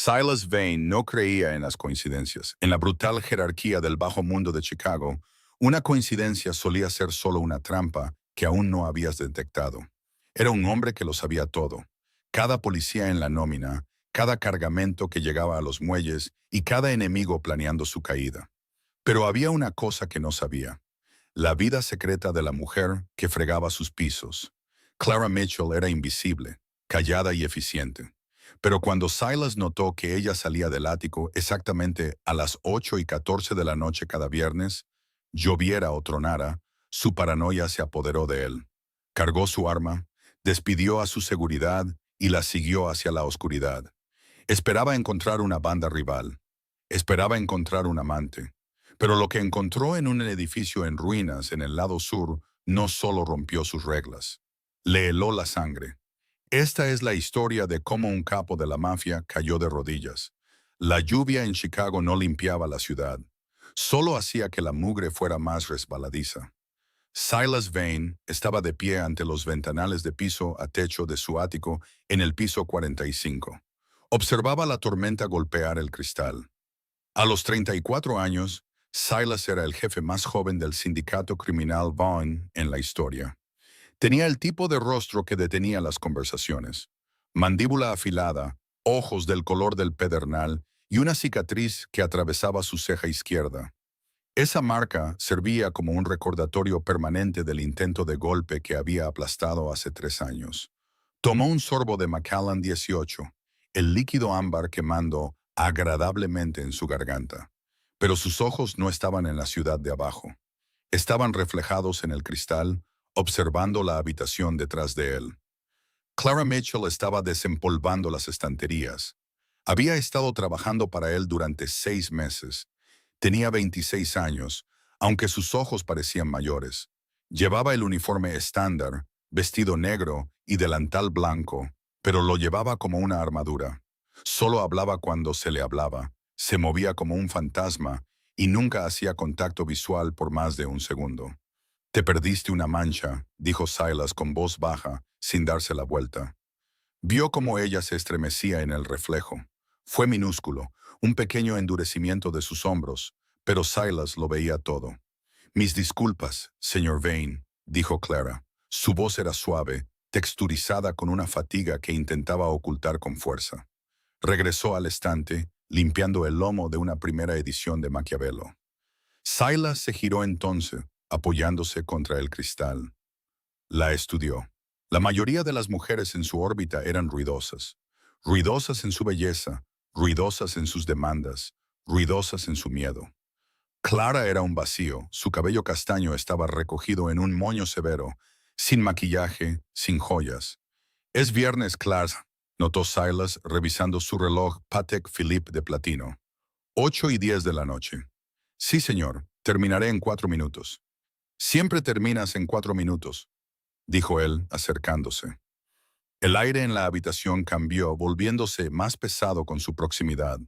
Silas Vane no creía en las coincidencias. En la brutal jerarquía del bajo mundo de Chicago, una coincidencia solía ser solo una trampa que aún no habías detectado. Era un hombre que lo sabía todo. Cada policía en la nómina, cada cargamento que llegaba a los muelles y cada enemigo planeando su caída. Pero había una cosa que no sabía: la vida secreta de la mujer que fregaba sus pisos. Clara Mitchell era invisible, callada y eficiente. Pero cuando Silas notó que ella salía del ático exactamente a las 8:14 de la noche cada viernes, lloviera o tronara, su paranoia se apoderó de él. Cargó su arma, despidió a su seguridad y la siguió hacia la oscuridad. Esperaba encontrar una banda rival. Esperaba encontrar un amante. Pero lo que encontró en un edificio en ruinas en el lado sur no solo rompió sus reglas. Le heló la sangre. Esta es la historia de cómo un capo de la mafia cayó de rodillas. La lluvia en Chicago no limpiaba la ciudad. Solo hacía que la mugre fuera más resbaladiza. Silas Vane estaba de pie ante los ventanales de piso a techo de su ático en el piso 45. Observaba la tormenta golpear el cristal. A los 34 años, Silas era el jefe más joven del sindicato criminal Vaughn en la historia. Tenía el tipo de rostro que detenía las conversaciones: mandíbula afilada, ojos del color del pedernal y una cicatriz que atravesaba su ceja izquierda. Esa marca servía como un recordatorio permanente del intento de golpe que había aplastado hace 3 años. Tomó un sorbo de Macallan 18, el líquido ámbar quemando agradablemente en su garganta. Pero sus ojos no estaban en la ciudad de abajo. Estaban reflejados en el cristal, observando la habitación detrás de él. Clara Mitchell estaba desempolvando las estanterías. Había estado trabajando para él durante 6 meses. Tenía 26 años, aunque sus ojos parecían mayores. Llevaba el uniforme estándar, vestido negro y delantal blanco, pero lo llevaba como una armadura. Solo hablaba cuando se le hablaba, se movía como un fantasma y nunca hacía contacto visual por más de un segundo. «Te perdiste una mancha», dijo Silas con voz baja, sin darse la vuelta. Vio cómo ella se estremecía en el reflejo. Fue minúsculo, un pequeño endurecimiento de sus hombros, pero Silas lo veía todo. «Mis disculpas, señor Vane», dijo Clara. Su voz era suave, texturizada con una fatiga que intentaba ocultar con fuerza. Regresó al estante, limpiando el lomo de una primera edición de Maquiavelo. Silas se giró entonces, apoyándose contra el cristal. La estudió. La mayoría de las mujeres en su órbita eran ruidosas. Ruidosas en su belleza, ruidosas en sus demandas, ruidosas en su miedo. Clara era un vacío, su cabello castaño estaba recogido en un moño severo, sin maquillaje, sin joyas. «Es viernes, Clara», notó Silas revisando su reloj Patek Philippe de platino. 8:10 de la noche. «Sí, señor, terminaré en 4 minutos». «Siempre terminas en 4 minutos», dijo él, acercándose. El aire en la habitación cambió, volviéndose más pesado con su proximidad.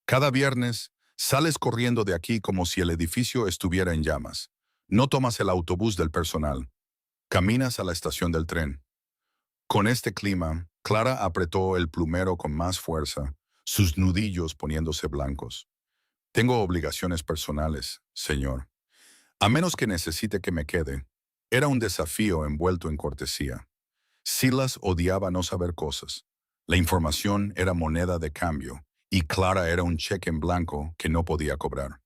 «Cada viernes sales corriendo de aquí como si el edificio estuviera en llamas. No tomas el autobús del personal. Caminas a la estación del tren». Con este clima, Clara apretó el plumero con más fuerza, sus nudillos poniéndose blancos. «Tengo obligaciones personales, señor. A menos que necesite que me quede». Era un desafío envuelto en cortesía. Silas odiaba no saber cosas. La información era moneda de cambio, y Clara era un cheque en blanco que no podía cobrar.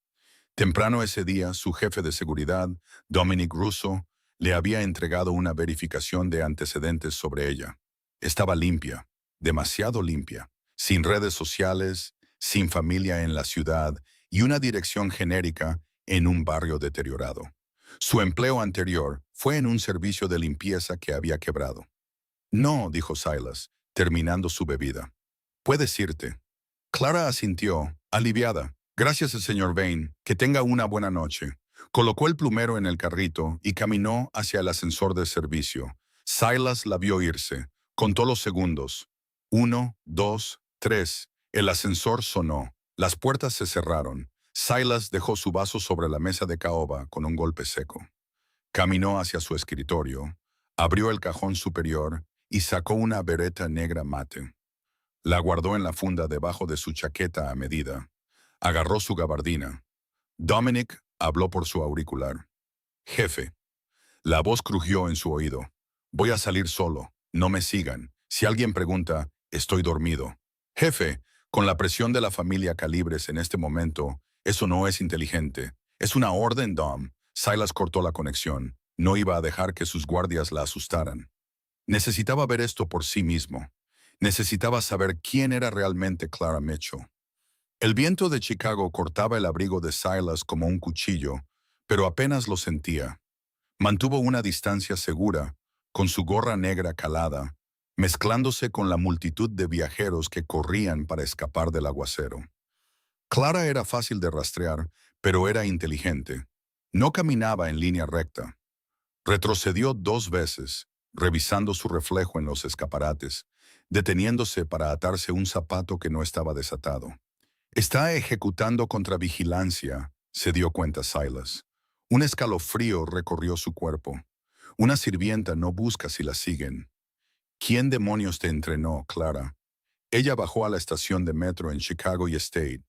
Temprano ese día, su jefe de seguridad, Dominic Russo, le había entregado una verificación de antecedentes sobre ella. Estaba limpia, demasiado limpia, sin redes sociales, sin familia en la ciudad y una dirección genérica en un barrio deteriorado. Su empleo anterior fue en un servicio de limpieza que había quebrado. «No», dijo Silas, terminando su bebida. «Puedes irte». Clara asintió, aliviada. «Gracias al señor Vane. Que tenga una buena noche». Colocó el plumero en el carrito y caminó hacia el ascensor de servicio. Silas la vio irse. Contó los segundos. 1, 2, 3. El ascensor sonó. Las puertas se cerraron. Silas dejó su vaso sobre la mesa de caoba con un golpe seco. Caminó hacia su escritorio, abrió el cajón superior y sacó una bereta negra mate. La guardó en la funda debajo de su chaqueta a medida. Agarró su gabardina. Dominic habló por su auricular. Jefe. La voz crujió en su oído. Voy a salir solo. No me sigan. Si alguien pregunta, estoy dormido. Jefe, con la presión de la familia Calibres en este momento, eso no es inteligente. Es una orden, Dom. Silas cortó la conexión. No iba a dejar que sus guardias la asustaran. Necesitaba ver esto por sí mismo. Necesitaba saber quién era realmente Clara Mitchell. El viento de Chicago cortaba el abrigo de Silas como un cuchillo, pero apenas lo sentía. Mantuvo una distancia segura, con su gorra negra calada, mezclándose con la multitud de viajeros que corrían para escapar del aguacero. Clara era fácil de rastrear, pero era inteligente. No caminaba en línea recta. Retrocedió 2 veces, revisando su reflejo en los escaparates, deteniéndose para atarse un zapato que no estaba desatado. Está ejecutando contra vigilancia, se dio cuenta Silas. Un escalofrío recorrió su cuerpo. Una sirvienta no busca si la siguen. ¿Quién demonios te entrenó, Clara? Ella bajó a la estación de metro en Chicago y State.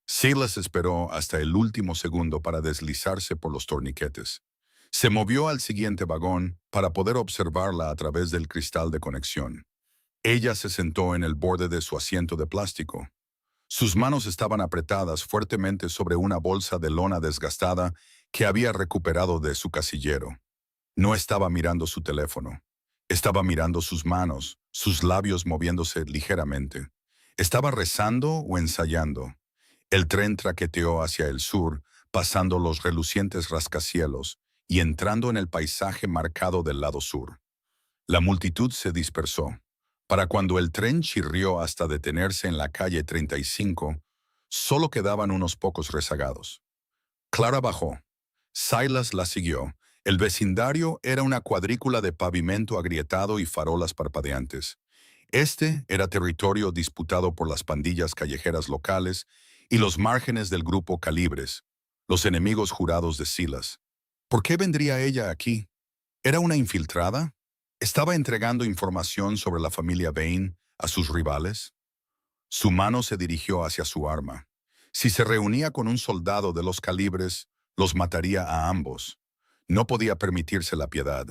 Silas esperó hasta el último segundo para deslizarse por los torniquetes. Se movió al siguiente vagón para poder observarla a través del cristal de conexión. Ella se sentó en el borde de su asiento de plástico. Sus manos estaban apretadas fuertemente sobre una bolsa de lona desgastada que había recuperado de su casillero. No estaba mirando su teléfono. Estaba mirando sus manos, sus labios moviéndose ligeramente. ¿Estaba rezando o ensayando? El tren traqueteó hacia el sur, pasando los relucientes rascacielos y entrando en el paisaje marcado del lado sur. La multitud se dispersó. Para cuando el tren chirrió hasta detenerse en la calle 35, solo quedaban unos pocos rezagados. Clara bajó. Silas la siguió. El vecindario era una cuadrícula de pavimento agrietado y farolas parpadeantes. Este era territorio disputado por las pandillas callejeras locales y los márgenes del grupo Calibres, los enemigos jurados de Silas. ¿Por qué vendría ella aquí? ¿Era una infiltrada? ¿Estaba entregando información sobre la familia Bain a sus rivales? Su mano se dirigió hacia su arma. Si se reunía con un soldado de los Calibres, los mataría a ambos. No podía permitirse la piedad.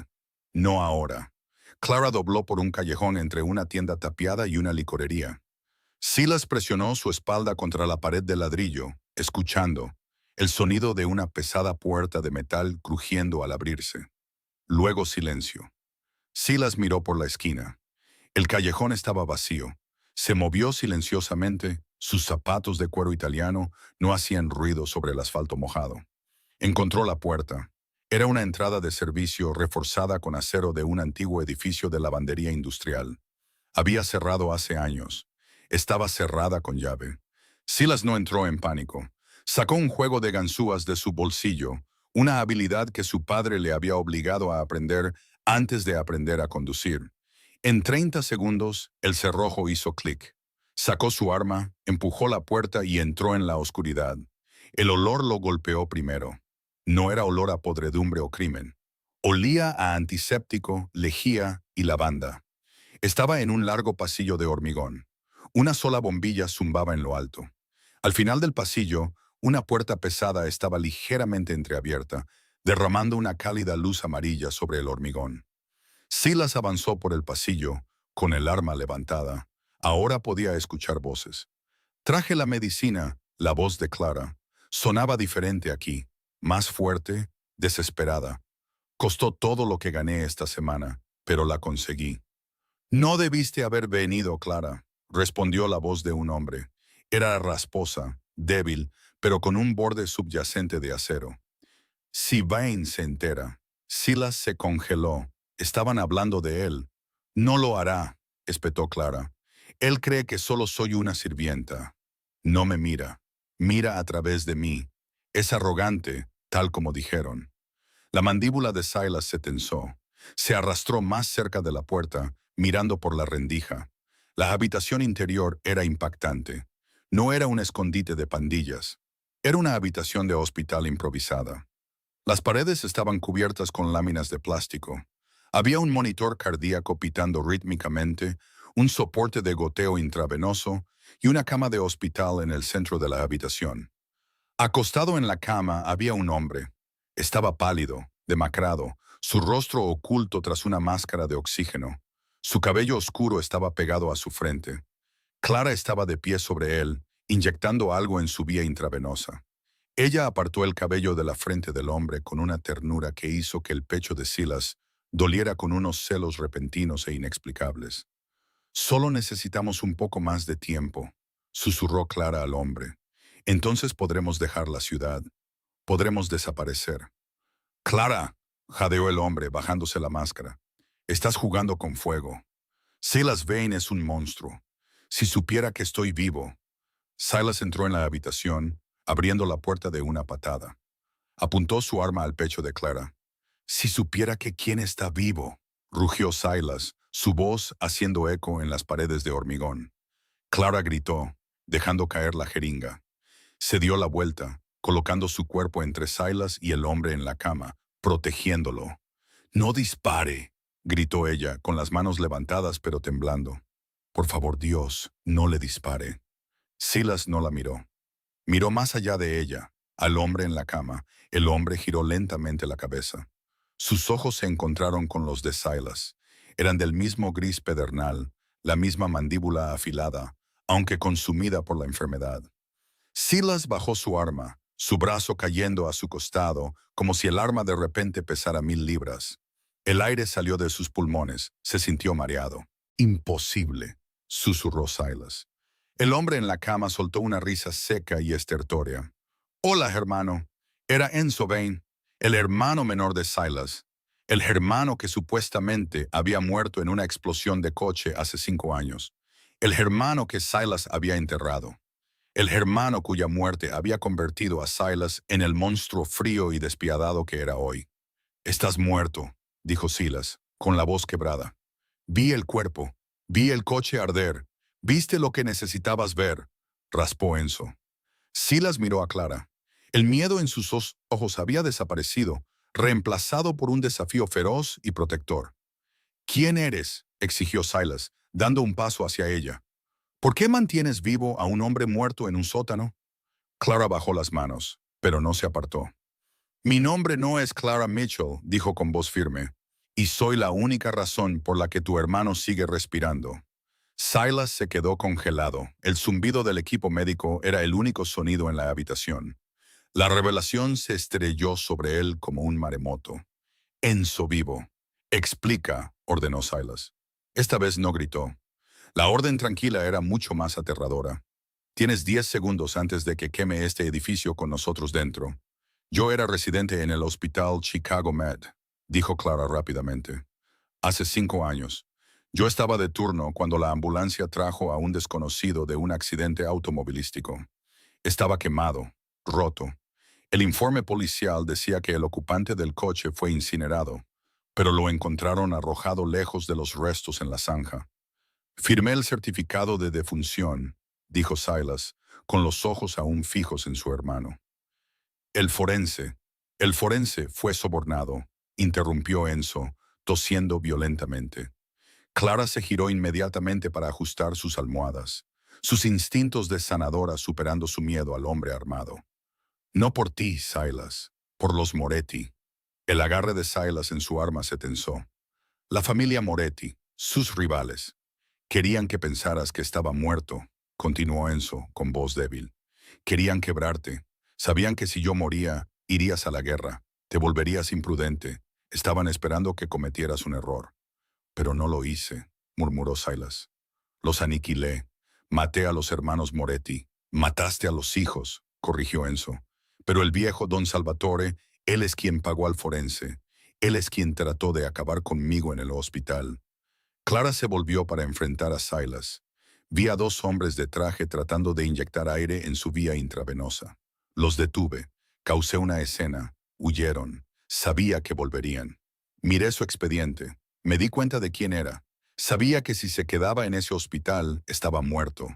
No ahora. Clara dobló por un callejón entre una tienda tapiada y una licorería. Silas presionó su espalda contra la pared de ladrillo, escuchando el sonido de una pesada puerta de metal crujiendo al abrirse. Luego silencio. Silas miró por la esquina. El callejón estaba vacío. Se movió silenciosamente. Sus zapatos de cuero italiano no hacían ruido sobre el asfalto mojado. Encontró la puerta. Era una entrada de servicio reforzada con acero de un antiguo edificio de lavandería industrial. Había cerrado hace años. Estaba cerrada con llave. Silas no entró en pánico. Sacó un juego de ganzúas de su bolsillo, una habilidad que su padre le había obligado a aprender antes de aprender a conducir. En 30 segundos, el cerrojo hizo clic. Sacó su arma, empujó la puerta y entró en la oscuridad. El olor lo golpeó primero. No era olor a podredumbre o crimen. Olía a antiséptico, lejía y lavanda. Estaba en un largo pasillo de hormigón. Una sola bombilla zumbaba en lo alto. Al final del pasillo, una puerta pesada estaba ligeramente entreabierta, derramando una cálida luz amarilla sobre el hormigón. Silas avanzó por el pasillo, con el arma levantada. Ahora podía escuchar voces. Traje la medicina, la voz de Clara. Sonaba diferente aquí, más fuerte, desesperada. Costó todo lo que gané esta semana, pero la conseguí. No debiste haber venido, Clara, respondió la voz de un hombre. Era rasposa, débil, pero con un borde subyacente de acero. Si Vane se entera, Silas se congeló. Estaban hablando de él. No lo hará, espetó Clara. Él cree que solo soy una sirvienta. No me mira. Mira a través de mí. Es arrogante, tal como dijeron. La mandíbula de Silas se tensó. Se arrastró más cerca de la puerta, mirando por la rendija. La habitación interior era impactante. No era un escondite de pandillas. Era una habitación de hospital improvisada. Las paredes estaban cubiertas con láminas de plástico. Había un monitor cardíaco pitando rítmicamente, un soporte de goteo intravenoso y una cama de hospital en el centro de la habitación. Acostado en la cama había un hombre. Estaba pálido, demacrado, su rostro oculto tras una máscara de oxígeno. Su cabello oscuro estaba pegado a su frente. Clara estaba de pie sobre él, inyectando algo en su vía intravenosa. Ella apartó el cabello de la frente del hombre con una ternura que hizo que el pecho de Silas doliera con unos celos repentinos e inexplicables. «Solo necesitamos un poco más de tiempo», susurró Clara al hombre. «Entonces podremos dejar la ciudad. Podremos desaparecer». «Clara», jadeó el hombre, bajándose la máscara. «Estás jugando con fuego. Silas Vane es un monstruo. Si supiera que estoy vivo». Silas entró en la habitación, abriendo la puerta de una patada. Apuntó su arma al pecho de Clara. «Si supiera que quién está vivo», rugió Silas, su voz haciendo eco en las paredes de hormigón. Clara gritó, dejando caer la jeringa. Se dio la vuelta, colocando su cuerpo entre Silas y el hombre en la cama, protegiéndolo. «No dispare», gritó ella, con las manos levantadas pero temblando. «Por favor, Dios, no le dispare». Silas no la miró. Miró más allá de ella, al hombre en la cama. El hombre giró lentamente la cabeza. Sus ojos se encontraron con los de Silas. Eran del mismo gris pedernal, la misma mandíbula afilada, aunque consumida por la enfermedad. Silas bajó su arma, su brazo cayendo a su costado, como si el arma de repente pesara 1000 libras. El aire salió de sus pulmones, se sintió mareado. «Imposible», susurró Silas. El hombre en la cama soltó una risa seca y estertórea. «Hola, hermano». Era Enzo Vane, el hermano menor de Silas, el hermano que supuestamente había muerto en una explosión de coche hace 5 años, el hermano que Silas había enterrado, el hermano cuya muerte había convertido a Silas en el monstruo frío y despiadado que era hoy. «Estás muerto», dijo Silas, con la voz quebrada. «Vi el cuerpo, vi el coche arder, viste lo que necesitabas ver», raspó Enzo. Silas miró a Clara. El miedo en sus ojos había desaparecido, reemplazado por un desafío feroz y protector. «¿Quién eres?», exigió Silas, dando un paso hacia ella. «¿Por qué mantienes vivo a un hombre muerto en un sótano?» Clara bajó las manos, pero no se apartó. «Mi nombre no es Clara Mitchell», dijo con voz firme, «y soy la única razón por la que tu hermano sigue respirando». Silas se quedó congelado. El zumbido del equipo médico era el único sonido en la habitación. La revelación se estrelló sobre él como un maremoto. «Enzo vivo». «Explica», ordenó Silas. Esta vez no gritó. La orden tranquila era mucho más aterradora. «Tienes 10 segundos antes de que queme este edificio con nosotros dentro». «Yo era residente en el hospital Chicago Med», dijo Clara rápidamente. «Hace 5 años. Yo estaba de turno cuando la ambulancia trajo a un desconocido de un accidente automovilístico. Estaba quemado, roto. El informe policial decía que el ocupante del coche fue incinerado, pero lo encontraron arrojado lejos de los restos en la zanja. Firmé el certificado de defunción», dijo Silas, con los ojos aún fijos en su hermano. El forense fue sobornado», interrumpió Enzo, tosiendo violentamente. Clara se giró inmediatamente para ajustar sus almohadas, sus instintos de sanadora superando su miedo al hombre armado. «No por ti, Silas, por los Moretti». El agarre de Silas en su arma se tensó. «La familia Moretti, sus rivales. Querían que pensaras que estaba muerto», continuó Enzo con voz débil. «Querían quebrarte. Sabían que si yo moría, irías a la guerra, te volverías imprudente. Estaban esperando que cometieras un error». «Pero no lo hice», murmuró Silas. «Los aniquilé. Maté a los hermanos Moretti. Mataste a los hijos», corrigió Enzo. «Pero el viejo don Salvatore, él es quien pagó al forense. Él es quien trató de acabar conmigo en el hospital». Clara se volvió para enfrentar a Silas. Vi a 2 hombres de traje tratando de inyectar aire en su vía intravenosa. Los detuve. Causé una escena. Huyeron. Sabía que volverían. Miré su expediente. Me di cuenta de quién era. Sabía que si se quedaba en ese hospital, estaba muerto.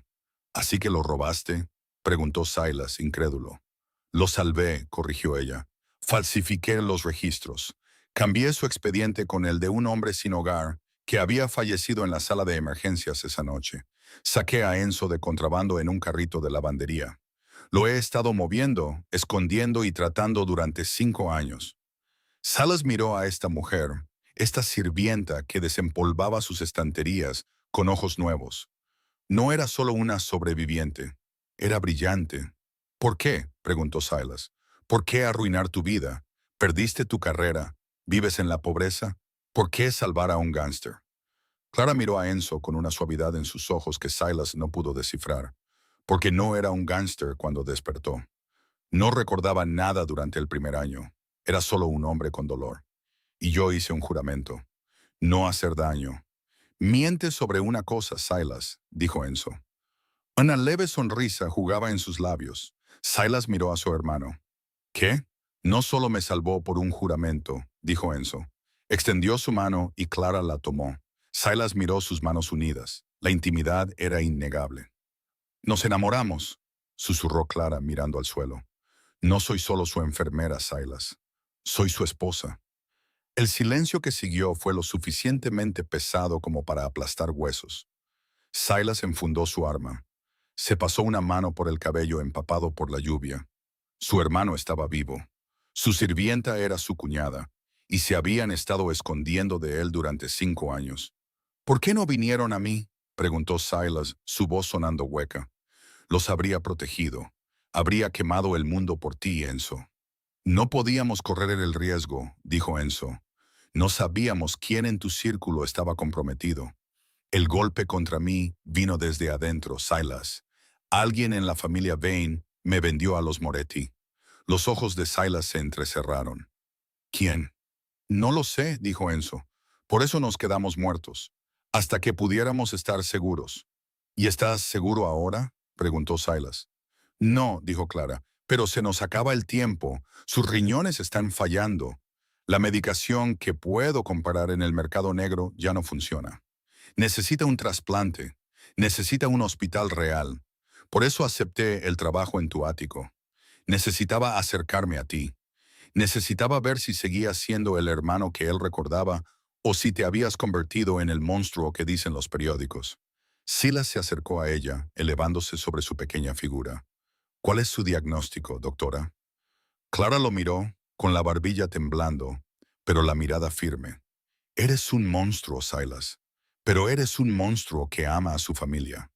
«¿Así que lo robaste?», preguntó Silas, incrédulo. «Lo salvé», corrigió ella. «Falsifiqué los registros. Cambié su expediente con el de un hombre sin hogar que había fallecido en la sala de emergencias esa noche. Saqué a Enzo de contrabando en un carrito de lavandería. Lo he estado moviendo, escondiendo y tratando durante 5 años. Salas miró a esta mujer, esta sirvienta que desempolvaba sus estanterías con ojos nuevos. No era solo una sobreviviente, era brillante. ¿Por qué?, preguntó Silas. ¿Por qué arruinar tu vida? ¿Perdiste tu carrera? ¿Vives en la pobreza? ¿Por qué salvar a un gángster? Clara miró a Enzo con una suavidad en sus ojos que Silas no pudo descifrar, porque no era un gángster cuando despertó. No recordaba nada durante el primer año. Era solo un hombre con dolor. Y yo hice un juramento. No hacer daño. Miente sobre una cosa, Silas, dijo Enzo. Una leve sonrisa jugaba en sus labios. Silas miró a su hermano. ¿Qué? No solo me salvó por un juramento, dijo Enzo. Extendió su mano y Clara la tomó. Silas miró sus manos unidas. La intimidad era innegable. Nos enamoramos, susurró Clara mirando al suelo. No soy solo su enfermera, Silas. Soy su esposa. El silencio que siguió fue lo suficientemente pesado como para aplastar huesos. Silas enfundó su arma. Se pasó una mano por el cabello empapado por la lluvia. Su hermano estaba vivo. Su sirvienta era su cuñada, y se habían estado escondiendo de él durante 5 años. ¿Por qué no vinieron a mí?, preguntó Silas, su voz sonando hueca. Los habría protegido. Habría quemado el mundo por ti, Enzo. No podíamos correr el riesgo, dijo Enzo. No sabíamos quién en tu círculo estaba comprometido. El golpe contra mí vino desde adentro, Silas. Alguien en la familia Vane me vendió a los Moretti. Los ojos de Silas se entrecerraron. ¿Quién? No lo sé, dijo Enzo. Por eso nos quedamos muertos, hasta que pudiéramos estar seguros. ¿Y estás seguro ahora?, preguntó Silas. No, dijo Clara, pero se nos acaba el tiempo. Sus riñones están fallando. La medicación que puedo comprar en el mercado negro ya no funciona. Necesita un trasplante. Necesita un hospital real. Por eso acepté el trabajo en tu ático. Necesitaba acercarme a ti. Necesitaba ver si seguías siendo el hermano que él recordaba o si te habías convertido en el monstruo que dicen los periódicos. Silas se acercó a ella, elevándose sobre su pequeña figura. ¿Cuál es su diagnóstico, doctora? Clara lo miró, con la barbilla temblando, pero la mirada firme. Eres un monstruo, Silas, pero eres un monstruo que ama a su familia.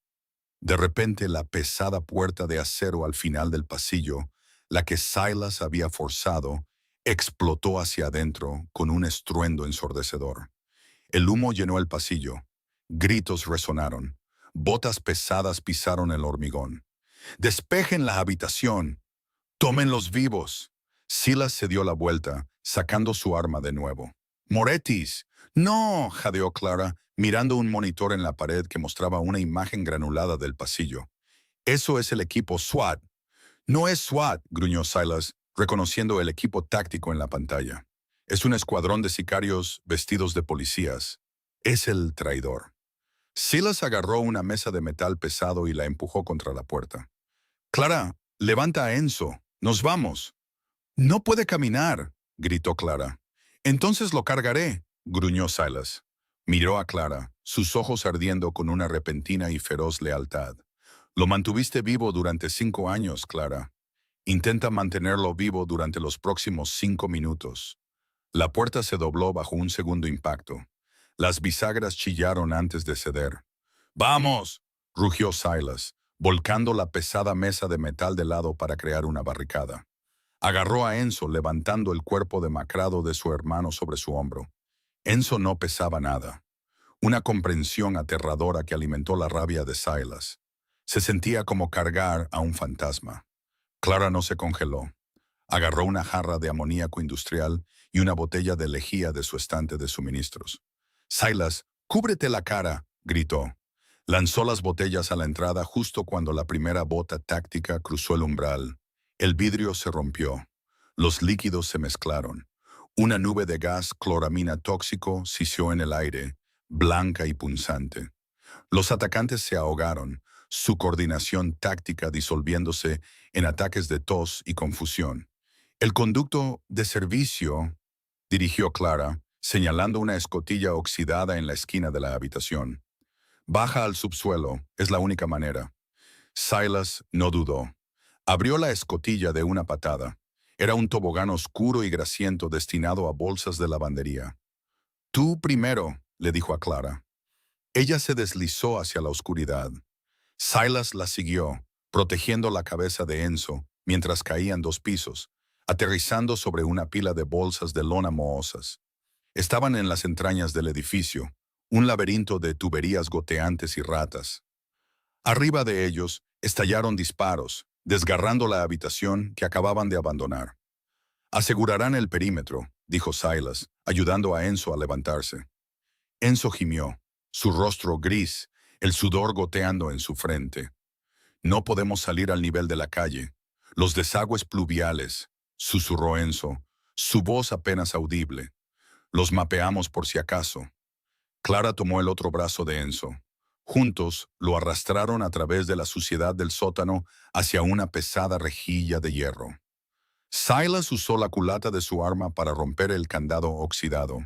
De repente, la pesada puerta de acero al final del pasillo, la que Silas había forzado, explotó hacia adentro con un estruendo ensordecedor. El humo llenó el pasillo. Gritos resonaron. Botas pesadas pisaron el hormigón. «¡Despejen la habitación! ¡Tómenlos vivos!». Silas se dio la vuelta, sacando su arma de nuevo. «¡Morettis! ¡No!», jadeó Clara, mirando un monitor en la pared que mostraba una imagen granulada del pasillo. «Eso es el equipo SWAT». «No es SWAT», gruñó Silas, reconociendo el equipo táctico en la pantalla. «Es un escuadrón de sicarios vestidos de policías. Es el traidor». Silas agarró una mesa de metal pesado y la empujó contra la puerta. «Clara, levanta a Enzo. Nos vamos». «No puede caminar», gritó Clara. «Entonces lo cargaré», gruñó Silas. Miró a Clara, sus ojos ardiendo con una repentina y feroz lealtad. «Lo mantuviste vivo durante 5 años, Clara. Intenta mantenerlo vivo durante los próximos 5 minutos». La puerta se dobló bajo un segundo impacto. Las bisagras chillaron antes de ceder. «¡Vamos!», rugió Silas, volcando la pesada mesa de metal de lado para crear una barricada. Agarró a Enzo, levantando el cuerpo demacrado de su hermano sobre su hombro. Enzo no pesaba nada. Una comprensión aterradora que alimentó la rabia de Silas. Se sentía como cargar a un fantasma. Clara no se congeló. Agarró una jarra de amoníaco industrial y una botella de lejía de su estante de suministros. «Silas, cúbrete la cara», gritó. Lanzó las botellas a la entrada justo cuando la primera bota táctica cruzó el umbral. El vidrio se rompió. Los líquidos se mezclaron. Una nube de gas cloramina tóxico sisió en el aire, blanca y punzante. Los atacantes se ahogaron, su coordinación táctica disolviéndose en ataques de tos y confusión. «El conducto de servicio», dirigió Clara, señalando una escotilla oxidada en la esquina de la habitación. Baja al subsuelo, es la única manera. Silas no dudó. Abrió la escotilla de una patada. Era un tobogán oscuro y grasiento destinado a bolsas de lavandería. Tú primero, le dijo a Clara. Ella se deslizó hacia la oscuridad. Silas la siguió, protegiendo la cabeza de Enzo, mientras caían 2 pisos, aterrizando sobre una pila de bolsas de lona mohosas. Estaban en las entrañas del edificio, un laberinto de tuberías goteantes y ratas. Arriba de ellos estallaron disparos, desgarrando la habitación que acababan de abandonar. Asegurarán el perímetro, dijo Silas, ayudando a Enzo a levantarse. Enzo gimió, su rostro gris, el sudor goteando en su frente. No podemos salir al nivel de la calle. Los desagües pluviales, susurró Enzo, su voz apenas audible. Los mapeamos por si acaso. Clara tomó el otro brazo de Enzo. Juntos lo arrastraron a través de la suciedad del sótano hacia una pesada rejilla de hierro. Silas usó la culata de su arma para romper el candado oxidado.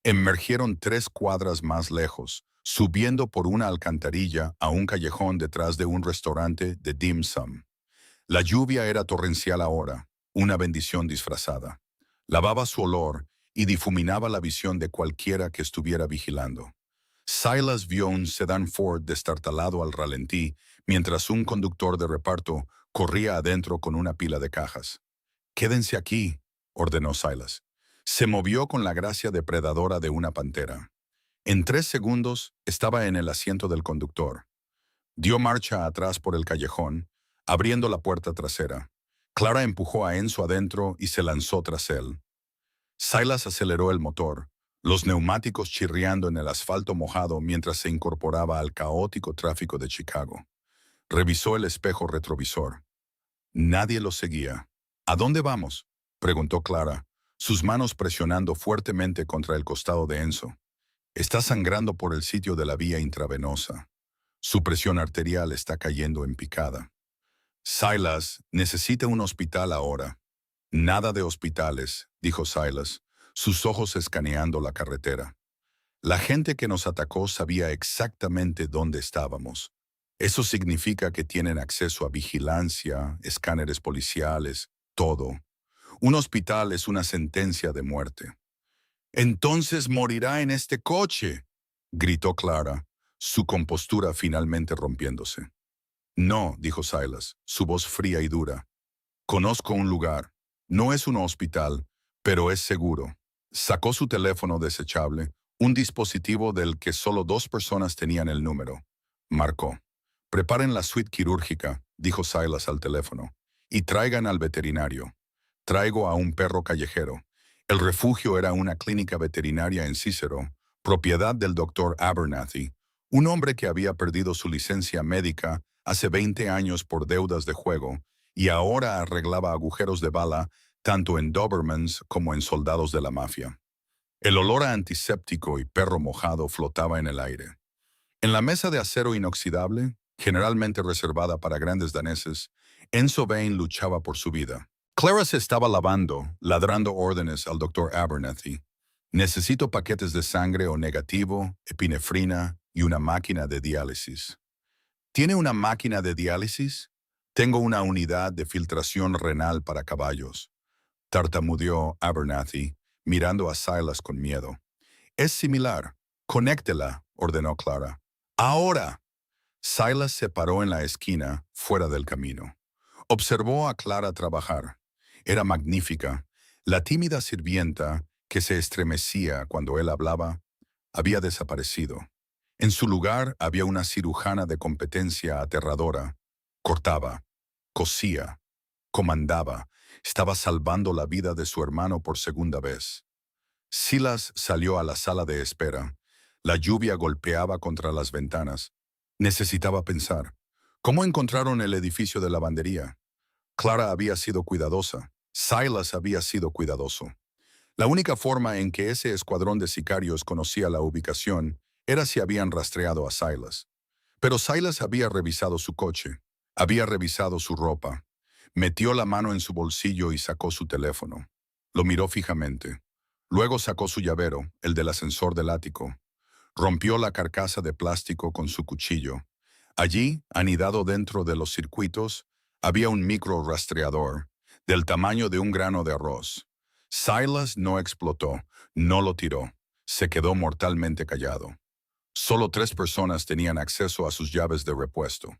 Emergieron 3 cuadras más lejos, subiendo por una alcantarilla a un callejón detrás de un restaurante de dim sum. La lluvia era torrencial ahora, una bendición disfrazada. Lavaba su olor y difuminaba la visión de cualquiera que estuviera vigilando. Silas vio un sedán Ford destartalado al ralentí, mientras un conductor de reparto corría adentro con una pila de cajas. «Quédense aquí», ordenó Silas. Se movió con la gracia depredadora de una pantera. En 3 segundos estaba en el asiento del conductor. Dio marcha atrás por el callejón, abriendo la puerta trasera. Clara empujó a Enzo adentro y se lanzó tras él. Silas aceleró el motor, los neumáticos chirriando en el asfalto mojado mientras se incorporaba al caótico tráfico de Chicago. Revisó el espejo retrovisor. Nadie lo seguía. «¿A dónde vamos?», preguntó Clara, sus manos presionando fuertemente contra el costado de Enzo. «Está sangrando por el sitio de la vía intravenosa. Su presión arterial está cayendo en picada». «Silas, necesita un hospital ahora». «Nada de hospitales», dijo Silas, sus ojos escaneando la carretera. «La gente que nos atacó sabía exactamente dónde estábamos. Eso significa que tienen acceso a vigilancia, escáneres policiales, todo. Un hospital es una sentencia de muerte». «Entonces morirá en este coche», gritó Clara, su compostura finalmente rompiéndose. «No», dijo Silas, su voz fría y dura. «Conozco un lugar. No es un hospital, pero es seguro». Sacó su teléfono desechable, un dispositivo del que solo 2 personas tenían el número. Marcó. «Preparen la suite quirúrgica», dijo Silas al teléfono, «y traigan al veterinario. Traigo a un perro callejero». El refugio era una clínica veterinaria en Cícero, propiedad del doctor Abernathy, un hombre que había perdido su licencia médica hace 20 años por deudas de juego y ahora arreglaba agujeros de bala tanto en Dobermans como en soldados de la mafia. El olor a antiséptico y perro mojado flotaba en el aire. En la mesa de acero inoxidable, generalmente reservada para grandes daneses, Enzo Bain luchaba por su vida. Clara se estaba lavando, ladrando órdenes al doctor Abernathy. «Necesito paquetes de sangre O negativo, epinefrina y una máquina de diálisis». «¿Tiene una máquina de diálisis?» «Tengo una unidad de filtración renal para caballos», tartamudeó Abernathy, mirando a Silas con miedo. «Es similar. Conéctela», ordenó Clara. «Ahora». Silas se paró en la esquina, fuera del camino. Observó a Clara trabajar. Era magnífica. La tímida sirvienta, que se estremecía cuando él hablaba, había desaparecido. En su lugar había una cirujana de competencia aterradora. Cortaba, cosía, comandaba. Estaba salvando la vida de su hermano por segunda vez. Silas salió a la sala de espera. La lluvia golpeaba contra las ventanas. Necesitaba pensar. ¿Cómo encontraron el edificio de lavandería? Clara había sido cuidadosa. Silas había sido cuidadoso. La única forma en que ese escuadrón de sicarios conocía la ubicación era si habían rastreado a Silas. Pero Silas había revisado su coche, había revisado su ropa. Metió la mano en su bolsillo y sacó su teléfono. Lo miró fijamente. Luego sacó su llavero, el del ascensor del ático. Rompió la carcasa de plástico con su cuchillo. Allí, anidado dentro de los circuitos, había un micro rastreador, del tamaño de un grano de arroz. Silas no explotó, no lo tiró. Se quedó mortalmente callado. Solo 3 personas tenían acceso a sus llaves de repuesto.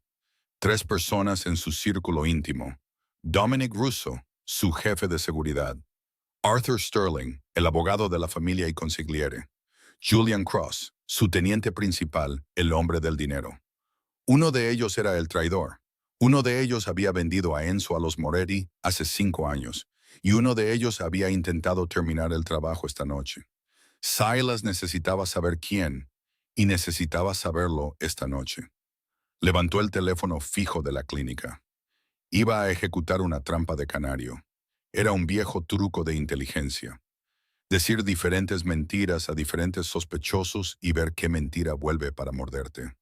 3 personas en su círculo íntimo. Dominic Russo, su jefe de seguridad. Arthur Sterling, el abogado de la familia y consigliere. Julian Cross, su teniente principal, el hombre del dinero. Uno de ellos era el traidor. Uno de ellos había vendido a Enzo a los Moretti hace 5 años, y uno de ellos había intentado terminar el trabajo esta noche. Silas necesitaba saber quién, y necesitaba saberlo esta noche. Levantó el teléfono fijo de la clínica. Iba a ejecutar una trampa de canario. Era un viejo truco de inteligencia. Decir diferentes mentiras a diferentes sospechosos y ver qué mentira vuelve para morderte.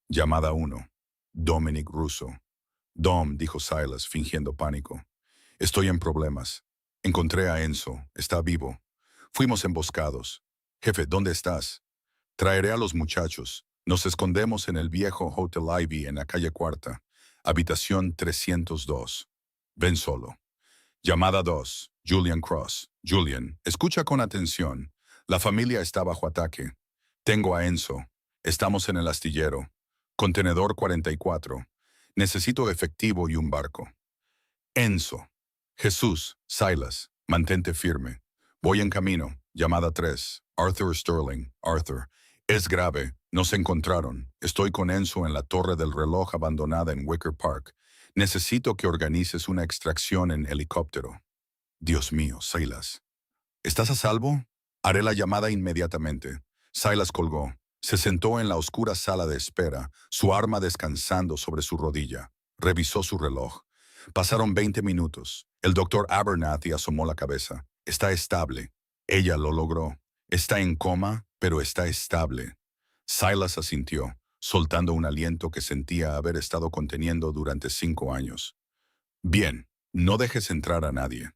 Llamada 1. Dominic Russo. Dom, dijo Silas, fingiendo pánico. Estoy en problemas. Encontré a Enzo. Está vivo. Fuimos emboscados. Jefe, ¿dónde estás? Traeré a los muchachos. Nos escondemos en el viejo Hotel Ivy en la calle Cuarta. Habitación 302. Ven solo. Llamada 2. Julian Cross. Julian, escucha con atención. La familia está bajo ataque. Tengo a Enzo. Estamos en el astillero. Contenedor 44. Necesito efectivo y un barco. Enzo. Jesús. Silas. Mantente firme. Voy en camino. Llamada 3. Arthur Sterling. Arthur. Es grave. Nos encontraron. Estoy con Enzo en la torre del reloj abandonada en Wicker Park. Necesito que organices una extracción en helicóptero. Dios mío, Silas. ¿Estás a salvo? Haré la llamada inmediatamente. Silas colgó. Se sentó en la oscura sala de espera, su arma descansando sobre su rodilla. Revisó su reloj. Pasaron 20 minutos. El doctor Abernathy asomó la cabeza. Está estable. Ella lo logró. Está en coma, pero está estable. Silas asintió, soltando un aliento que sentía haber estado conteniendo durante 5 años. Bien, no dejes entrar a nadie.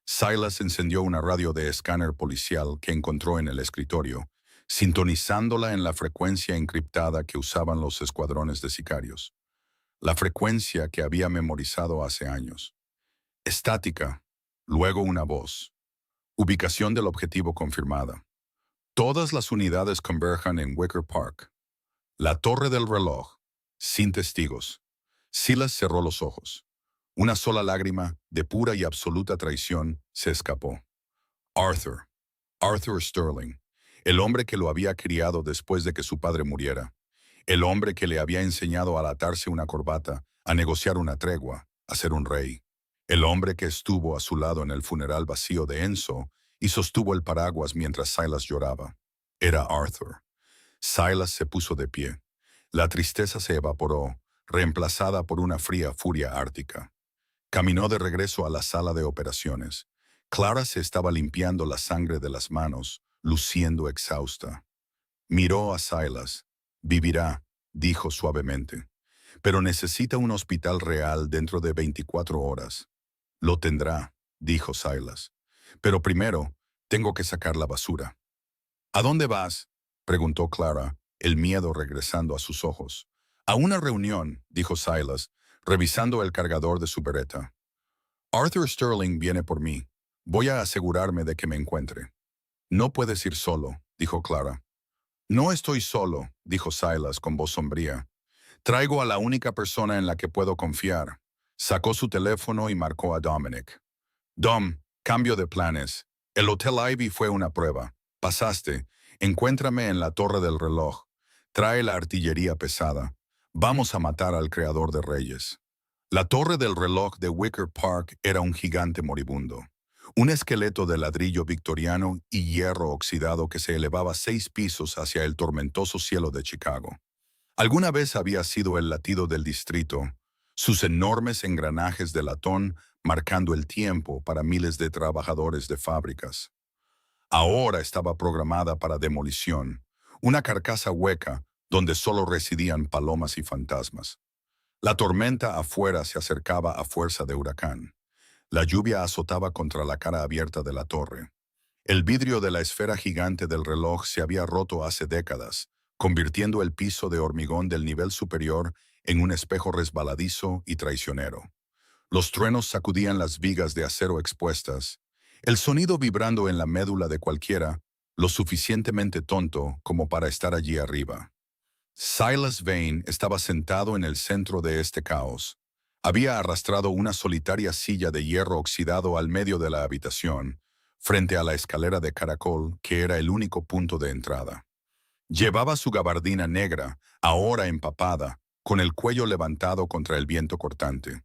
Silas encendió una radio de escáner policial que encontró en el escritorio, sintonizándola en la frecuencia encriptada que usaban los escuadrones de sicarios. La frecuencia que había memorizado hace años. Estática, luego una voz. Ubicación del objetivo confirmada. Todas las unidades converjan en Wicker Park. La torre del reloj, sin testigos. Silas cerró los ojos. Una sola lágrima, de pura y absoluta traición, se escapó. Arthur. Arthur Sterling. El hombre que lo había criado después de que su padre muriera. El hombre que le había enseñado a atarse una corbata, a negociar una tregua, a ser un rey. El hombre que estuvo a su lado en el funeral vacío de Enzo y sostuvo el paraguas mientras Silas lloraba. Era Arthur. Silas se puso de pie. La tristeza se evaporó, reemplazada por una fría furia ártica. Caminó de regreso a la sala de operaciones. Clara se estaba limpiando la sangre de las manos, luciendo exhausta. Miró a Silas. Vivirá, dijo suavemente. Pero necesita un hospital real dentro de 24 horas. Lo tendrá, dijo Silas. Pero primero, tengo que sacar la basura. ¿A dónde vas?, preguntó Clara, el miedo regresando a sus ojos. A una reunión, dijo Silas, revisando el cargador de su bereta. Arthur Sterling viene por mí. Voy a asegurarme de que me encuentre. No puedes ir solo, dijo Clara. No estoy solo, dijo Silas con voz sombría. Traigo a la única persona en la que puedo confiar. Sacó su teléfono y marcó a Dominic. Dom, cambio de planes. El Hotel Ivy fue una prueba. Pasaste. Encuéntrame en la torre del reloj. Trae la artillería pesada. Vamos a matar al creador de reyes. La torre del reloj de Wicker Park era un gigante moribundo. Un esqueleto de ladrillo victoriano y hierro oxidado que se elevaba 6 pisos hacia el tormentoso cielo de Chicago. Alguna vez había sido el latido del distrito, sus enormes engranajes de latón marcando el tiempo para miles de trabajadores de fábricas. Ahora estaba programada para demolición, una carcasa hueca donde solo residían palomas y fantasmas. La tormenta afuera se acercaba a fuerza de huracán. La lluvia azotaba contra la cara abierta de la torre. El vidrio de la esfera gigante del reloj se había roto hace décadas, convirtiendo el piso de hormigón del nivel superior en un espejo resbaladizo y traicionero. Los truenos sacudían las vigas de acero expuestas, el sonido vibrando en la médula de cualquiera, lo suficientemente tonto como para estar allí arriba. Silas Vane estaba sentado en el centro de este caos. Había arrastrado una solitaria silla de hierro oxidado al medio de la habitación, frente a la escalera de caracol que era el único punto de entrada. Llevaba su gabardina negra, ahora empapada, con el cuello levantado contra el viento cortante.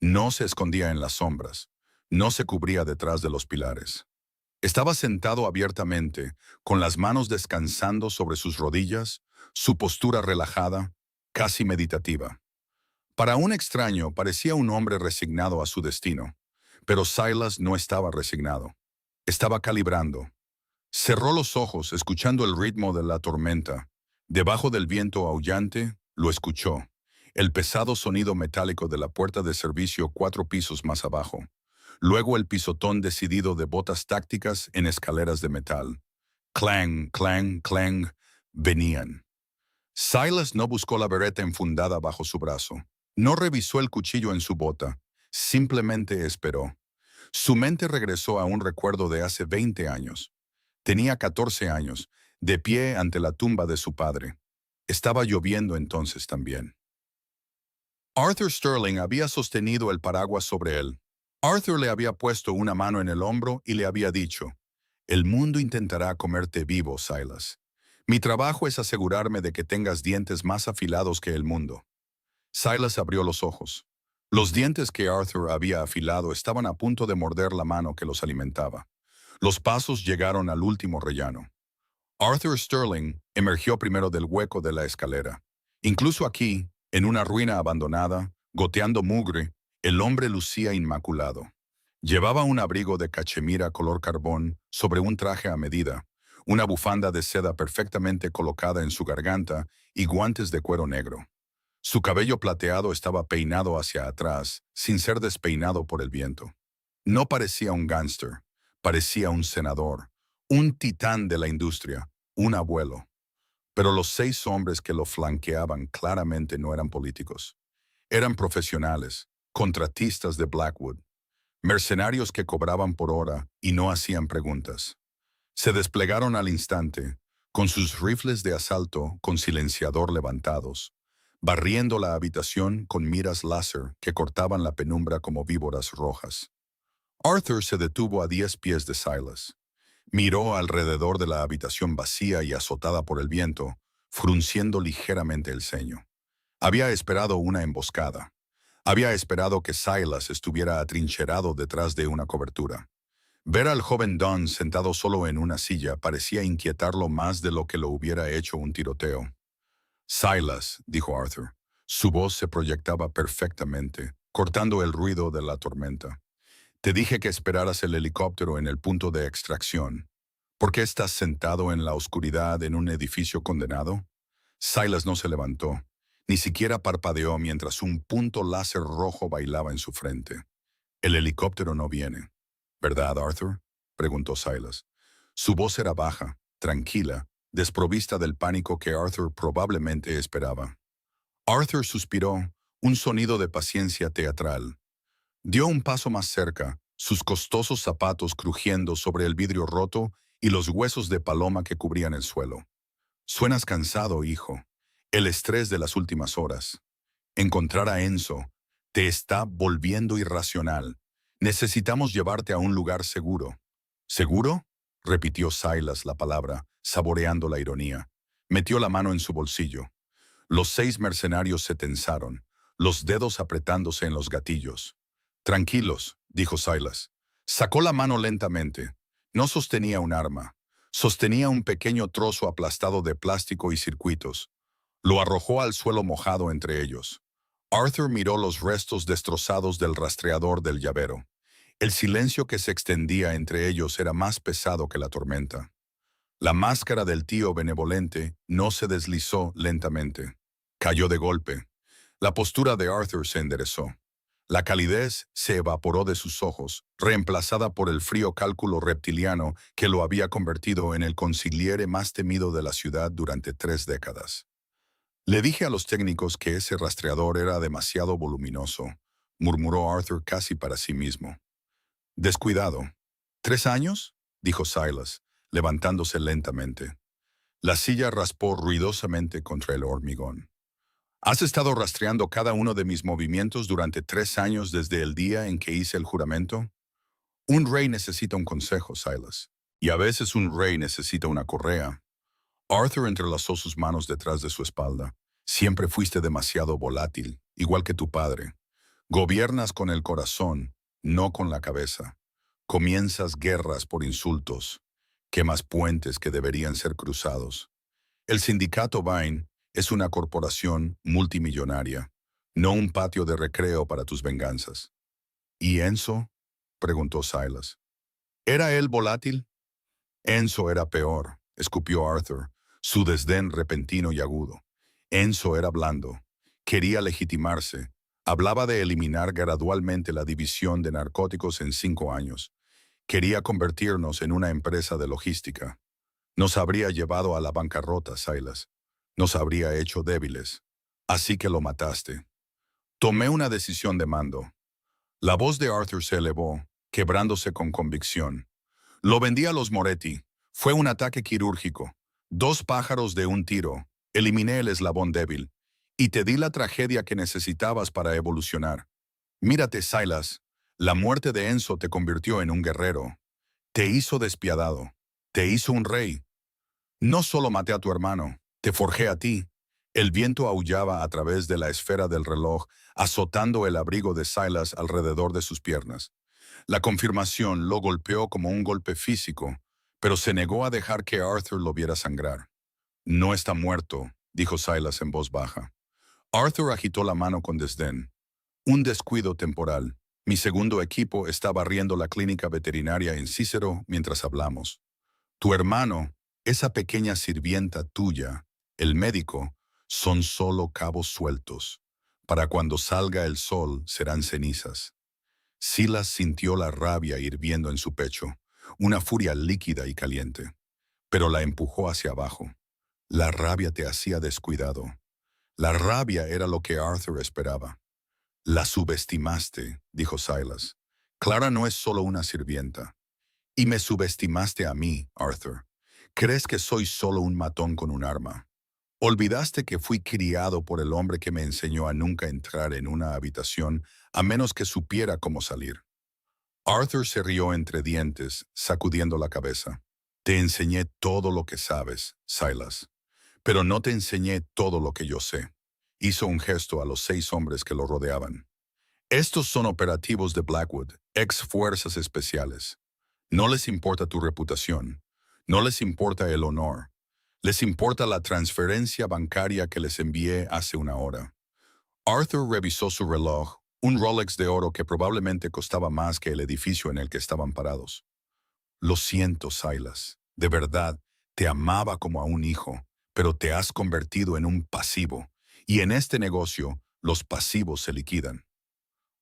No se escondía en las sombras, no se cubría detrás de los pilares. Estaba sentado abiertamente, con las manos descansando sobre sus rodillas, su postura relajada, casi meditativa. Para un extraño parecía un hombre resignado a su destino, pero Silas no estaba resignado. Estaba calibrando. Cerró los ojos escuchando el ritmo de la tormenta. Debajo del viento aullante, lo escuchó. El pesado sonido metálico de la puerta de servicio 4 pisos más abajo. Luego el pisotón decidido de botas tácticas en escaleras de metal. Clang, clang, clang, venían. Silas no buscó la bereta enfundada bajo su brazo. No revisó el cuchillo en su bota. Simplemente esperó. Su mente regresó a un recuerdo de hace 20 años. Tenía 14 años, de pie ante la tumba de su padre. Estaba lloviendo entonces también. Arthur Sterling había sostenido el paraguas sobre él. Arthur le había puesto una mano en el hombro y le había dicho, «El mundo intentará comerte vivo, Silas. Mi trabajo es asegurarme de que tengas dientes más afilados que el mundo». Silas abrió los ojos. Los dientes que Arthur había afilado estaban a punto de morder la mano que los alimentaba. Los pasos llegaron al último rellano. Arthur Sterling emergió primero del hueco de la escalera. Incluso aquí, en una ruina abandonada, goteando mugre, el hombre lucía inmaculado. Llevaba un abrigo de cachemira color carbón sobre un traje a medida, una bufanda de seda perfectamente colocada en su garganta y guantes de cuero negro. Su cabello plateado estaba peinado hacia atrás, sin ser despeinado por el viento. No parecía un gángster, parecía un senador, un titán de la industria, un abuelo. Pero los 6 hombres que lo flanqueaban claramente no eran políticos. Eran profesionales, contratistas de Blackwood, mercenarios que cobraban por hora y no hacían preguntas. Se desplegaron al instante, con sus rifles de asalto con silenciador levantados, barriendo la habitación con miras láser que cortaban la penumbra como víboras rojas. Arthur se detuvo a 10 pies de Silas. Miró alrededor de la habitación vacía y azotada por el viento, frunciendo ligeramente el ceño. Había esperado una emboscada. Había esperado que Silas estuviera atrincherado detrás de una cobertura. Ver al joven Don sentado solo en una silla parecía inquietarlo más de lo que lo hubiera hecho un tiroteo. «Silas», dijo Arthur. Su voz se proyectaba perfectamente, cortando el ruido de la tormenta. «Te dije que esperaras el helicóptero en el punto de extracción. ¿Por qué estás sentado en la oscuridad en un edificio condenado?» Silas no se levantó, ni siquiera parpadeó mientras un punto láser rojo bailaba en su frente. «El helicóptero no viene, ¿verdad, Arthur?», preguntó Silas. Su voz era baja, tranquila, desprovista del pánico que Arthur probablemente esperaba. Arthur suspiró, un sonido de paciencia teatral. Dio un paso más cerca, sus costosos zapatos crujiendo sobre el vidrio roto y los huesos de paloma que cubrían el suelo. «Suenas cansado, hijo. El estrés de las últimas horas. Encontrar a Enzo te está volviendo irracional. Necesitamos llevarte a un lugar seguro». «¿Seguro?», repitió Silas la palabra, saboreando la ironía. Metió la mano en su bolsillo. Los 6 mercenarios se tensaron, los dedos apretándose en los gatillos. «Tranquilos», dijo Silas. Sacó la mano lentamente. No sostenía un arma. Sostenía un pequeño trozo aplastado de plástico y circuitos. Lo arrojó al suelo mojado entre ellos. Arthur miró los restos destrozados del rastreador del llavero. El silencio que se extendía entre ellos era más pesado que la tormenta. La máscara del tío benevolente no se deslizó lentamente. Cayó de golpe. La postura de Arthur se enderezó. La calidez se evaporó de sus ojos, reemplazada por el frío cálculo reptiliano que lo había convertido en el consigliere más temido de la ciudad durante 3 décadas. Le dije a los técnicos que ese rastreador era demasiado voluminoso, murmuró Arthur casi para sí mismo. Descuidado. ¿3 años? Dijo Silas, levantándose lentamente. La silla raspó ruidosamente contra el hormigón. Has estado rastreando cada uno de mis movimientos durante 3 años desde el día en que hice el juramento. Un rey necesita un consejo, Silas. Y a veces un rey necesita una correa. Arthur entrelazó sus manos detrás de su espalda. Siempre fuiste demasiado volátil, igual que tu padre. Gobiernas con el corazón, no con la cabeza. Comienzas guerras por insultos. Quemas puentes que deberían ser cruzados. El sindicato Vine es una corporación multimillonaria, no un patio de recreo para tus venganzas. ¿Y Enzo? Preguntó Silas. ¿Era él volátil? Enzo era peor, escupió Arthur, su desdén repentino y agudo. Enzo era blando. Quería legitimarse. Hablaba de eliminar gradualmente la división de narcóticos en 5 años. Quería convertirnos en una empresa de logística. Nos habría llevado a la bancarrota, Silas. Nos habría hecho débiles. Así que lo mataste. Tomé una decisión de mando. La voz de Arthur se elevó, quebrándose con convicción. Lo vendí a los Moretti. Fue un ataque quirúrgico. 2 pájaros de un tiro. Eliminé el eslabón débil. Y te di la tragedia que necesitabas para evolucionar. Mírate, Silas. La muerte de Enzo te convirtió en un guerrero. Te hizo despiadado. Te hizo un rey. No solo maté a tu hermano, te forjé a ti. El viento aullaba a través de la esfera del reloj, azotando el abrigo de Silas alrededor de sus piernas. La confirmación lo golpeó como un golpe físico, pero se negó a dejar que Arthur lo viera sangrar. No está muerto, dijo Silas en voz baja. Arthur agitó la mano con desdén. Un descuido temporal. Mi segundo equipo está barriendo la clínica veterinaria en Cícero mientras hablamos. Tu hermano, esa pequeña sirvienta tuya, el médico, son solo cabos sueltos. Para cuando salga el sol serán cenizas. Silas sintió la rabia hirviendo en su pecho, una furia líquida y caliente, pero la empujó hacia abajo. La rabia te hacía descuidado. La rabia era lo que Arthur esperaba. La subestimaste, dijo Silas. Clara no es solo una sirvienta. Y me subestimaste a mí, Arthur. ¿Crees que soy solo un matón con un arma? Olvidaste que fui criado por el hombre que me enseñó a nunca entrar en una habitación a menos que supiera cómo salir. Arthur se rió entre dientes, sacudiendo la cabeza. Te enseñé todo lo que sabes, Silas, pero no te enseñé todo lo que yo sé. Hizo un gesto a los 6 hombres que lo rodeaban. Estos son operativos de Blackwood, ex fuerzas especiales. No les importa tu reputación. No les importa el honor. Les importa la transferencia bancaria que les envié hace una hora. Arthur revisó su reloj, un Rolex de oro que probablemente costaba más que el edificio en el que estaban parados. Lo siento, Silas. De verdad, te amaba como a un hijo, pero te has convertido en un pasivo. Y en este negocio, los pasivos se liquidan.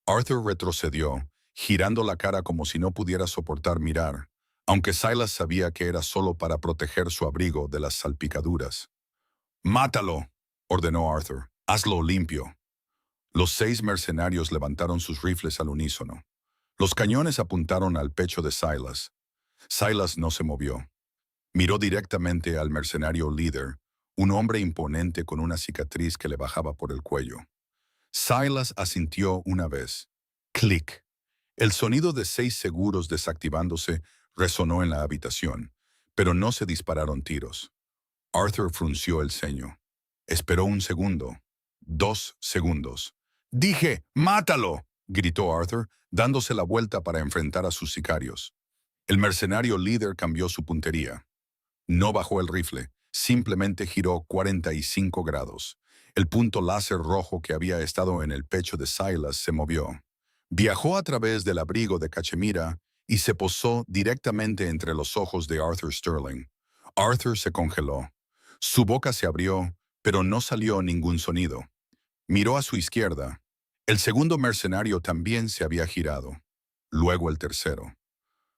Arthur retrocedió, girando la cara como si no pudiera soportar mirar, aunque Silas sabía que era solo para proteger su abrigo de las salpicaduras. «Mátalo», ordenó Arthur. «Hazlo limpio». Los 6 mercenarios levantaron sus rifles al unísono. Los cañones apuntaron al pecho de Silas. Silas no se movió. Miró directamente al mercenario líder, un hombre imponente con una cicatriz que le bajaba por el cuello. Silas asintió una vez. Clic. El sonido de 6 seguros desactivándose resonó en la habitación, pero no se dispararon tiros. Arthur frunció el ceño. Esperó un segundo. 2 segundos. «Dije, mátalo», gritó Arthur, dándose la vuelta para enfrentar a sus sicarios. El mercenario líder cambió su puntería. No bajó el rifle, simplemente giró 45 grados. El punto láser rojo que había estado en el pecho de Silas se movió. Viajó a través del abrigo de cachemira y se posó directamente entre los ojos de Arthur Sterling. Arthur se congeló. Su boca se abrió, pero no salió ningún sonido. Miró a su izquierda. El segundo mercenario también se había girado. Luego el tercero.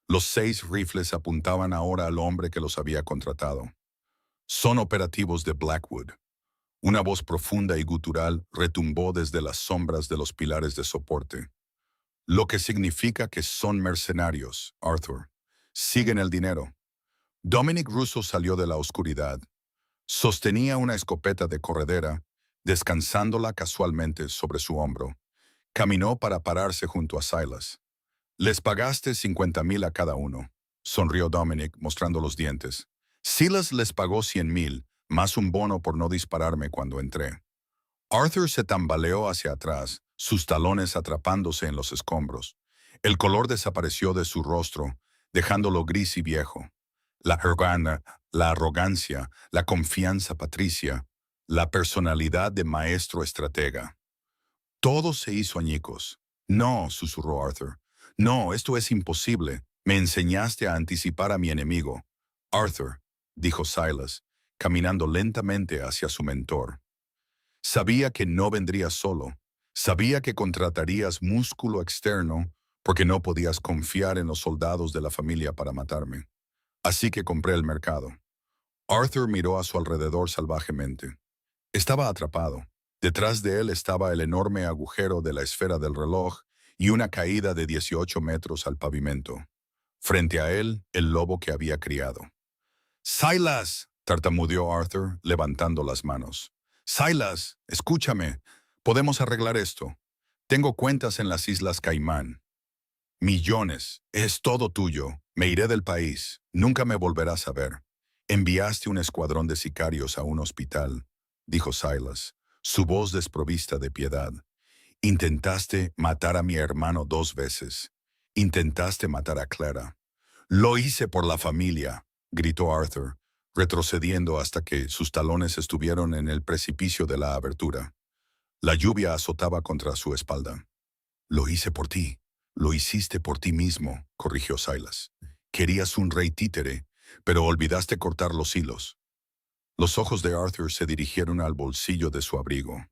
Los 6 rifles apuntaban ahora al hombre que los había contratado. Son operativos de Blackwood. Una voz profunda y gutural retumbó desde las sombras de los pilares de soporte. Lo que significa que son mercenarios, Arthur. Siguen el dinero. Dominic Russo salió de la oscuridad. Sostenía una escopeta de corredera, descansándola casualmente sobre su hombro. Caminó para pararse junto a Silas. «Les pagaste 50,000 a cada uno», sonrió Dominic, mostrando los dientes. «Silas les pagó 100,000, más un bono por no dispararme cuando entré». Arthur se tambaleó hacia atrás, sus talones atrapándose en los escombros. El color desapareció de su rostro, dejándolo gris y viejo. La arrogancia, la confianza patricia, la personalidad de maestro estratega. Todo se hizo añicos. «No», susurró Arthur. «No, esto es imposible. Me enseñaste a anticipar a mi enemigo». «Arthur», dijo Silas, caminando lentamente hacia su mentor. «Sabía que no vendrías solo. Sabía que contratarías músculo externo porque no podías confiar en los soldados de la familia para matarme. Así que compré el mercado». Arthur miró a su alrededor salvajemente. Estaba atrapado. Detrás de él estaba el enorme agujero de la esfera del reloj y una caída de 18 metros al pavimento. Frente a él, el lobo que había criado. «¡Silas!», tartamudeó Arthur, levantando las manos. «¡Silas! Escúchame. Podemos arreglar esto. Tengo cuentas en las Islas Caimán. Millones. Es todo tuyo. Me iré del país. Nunca me volverás a ver. Enviaste un escuadrón de sicarios a un hospital», dijo Silas, su voz desprovista de piedad. «Intentaste matar a mi hermano 2 veces. Intentaste matar a Clara». «Lo hice por la familia», gritó Arthur, retrocediendo hasta que sus talones estuvieron en el precipicio de la abertura. La lluvia azotaba contra su espalda. «Lo hice por ti. Lo hiciste por ti mismo», corrigió Silas. «Querías un rey títere, pero olvidaste cortar los hilos». Los ojos de Arthur se dirigieron al bolsillo de su abrigo.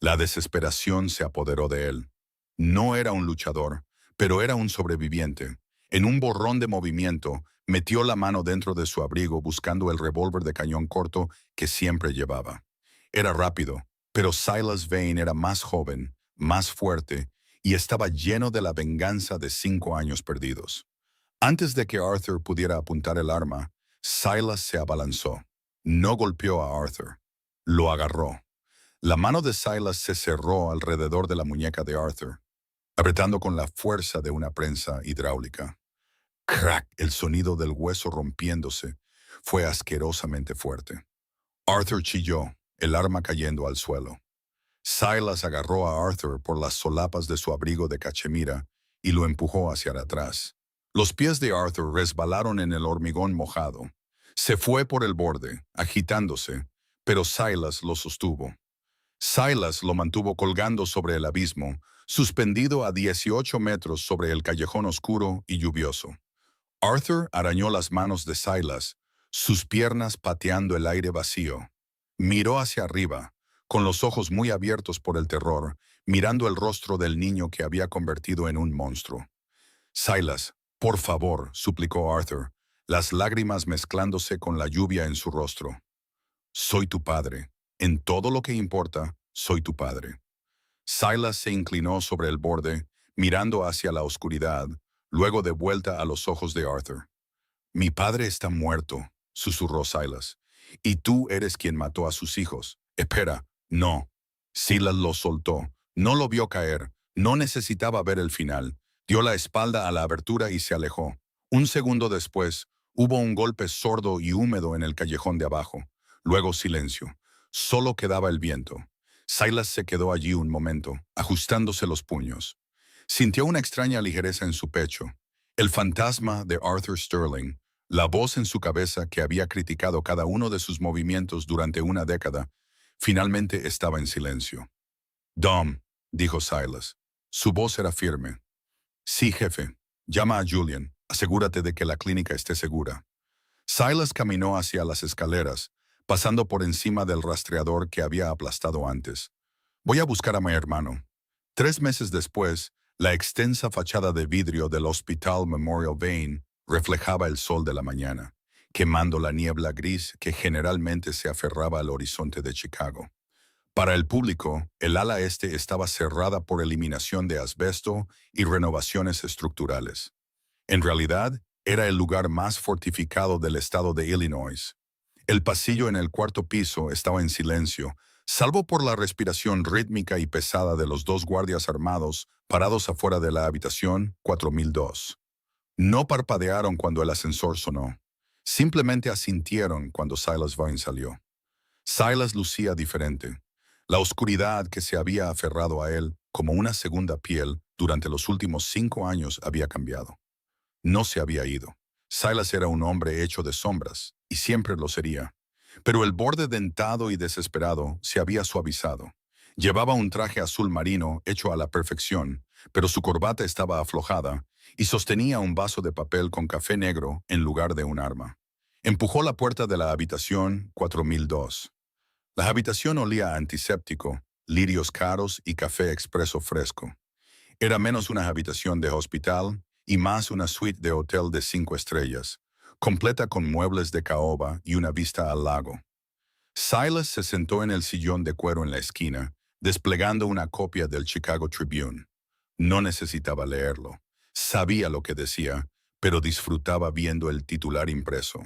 La desesperación se apoderó de él. No era un luchador, pero era un sobreviviente. En un borrón de movimiento, metió la mano dentro de su abrigo buscando el revólver de cañón corto que siempre llevaba. Era rápido, pero Silas Vane era más joven, más fuerte, y estaba lleno de la venganza de 5 años perdidos. Antes de que Arthur pudiera apuntar el arma, Silas se abalanzó. No golpeó a Arthur. Lo agarró. La mano de Silas se cerró alrededor de la muñeca de Arthur, apretando con la fuerza de una prensa hidráulica. Crack, el sonido del hueso rompiéndose fue asquerosamente fuerte. Arthur chilló, el arma cayendo al suelo. Silas agarró a Arthur por las solapas de su abrigo de cachemira y lo empujó hacia atrás. Los pies de Arthur resbalaron en el hormigón mojado. Se fue por el borde, agitándose, pero Silas lo sostuvo. Silas lo mantuvo colgando sobre el abismo, suspendido a 18 metros sobre el callejón oscuro y lluvioso. Arthur arañó las manos de Silas, sus piernas pateando el aire vacío. Miró hacia arriba, con los ojos muy abiertos por el terror, mirando el rostro del niño que había convertido en un monstruo. «Silas, por favor», suplicó Arthur, las lágrimas mezclándose con la lluvia en su rostro. «Soy tu padre. En todo lo que importa, soy tu padre». Silas se inclinó sobre el borde, mirando hacia la oscuridad, luego de vuelta a los ojos de Arthur. «Mi padre está muerto», susurró Silas, «y tú eres quien mató a sus hijos». «Espera, no». Silas lo soltó. No lo vio caer. No necesitaba ver el final. Dio la espalda a la abertura y se alejó. Un segundo después, hubo un golpe sordo y húmedo en el callejón de abajo. Luego silencio. Solo quedaba el viento. Silas se quedó allí un momento, ajustándose los puños. Sintió una extraña ligereza en su pecho. El fantasma de Arthur Sterling, la voz en su cabeza que había criticado cada uno de sus movimientos durante una década, finalmente estaba en silencio. «Dom», dijo Silas. Su voz era firme. «Sí, jefe. Llama a Julian. Asegúrate de que la clínica esté segura». Silas caminó hacia las escaleras, pasando por encima del rastreador que había aplastado antes. «Voy a buscar a mi hermano. 3 meses después, la extensa fachada de vidrio del Hospital Memorial Vane reflejaba el sol de la mañana, quemando la niebla gris que generalmente se aferraba al horizonte de Chicago. Para el público, el ala este estaba cerrada por eliminación de asbesto y renovaciones estructurales. En realidad, era el lugar más fortificado del estado de Illinois. El pasillo en el cuarto piso estaba en silencio, salvo por la respiración rítmica y pesada de los dos guardias armados parados afuera de la habitación 4002. No parpadearon cuando el ascensor sonó. Simplemente asintieron cuando Silas Vine salió. Silas lucía diferente. La oscuridad que se había aferrado a él como una segunda piel durante los últimos 5 años había cambiado. No se había ido. Silas era un hombre hecho de sombras, y siempre lo sería. Pero el borde dentado y desesperado se había suavizado. Llevaba un traje azul marino hecho a la perfección, pero su corbata estaba aflojada y sostenía un vaso de papel con café negro en lugar de un arma. Empujó la puerta de la habitación 4002. La habitación olía a antiséptico, lirios caros y café expreso fresco. Era menos una habitación de hospital y más una suite de hotel de 5 estrellas, completa con muebles de caoba y una vista al lago. Silas se sentó en el sillón de cuero en la esquina, desplegando una copia del Chicago Tribune. No necesitaba leerlo. Sabía lo que decía, pero disfrutaba viendo el titular impreso.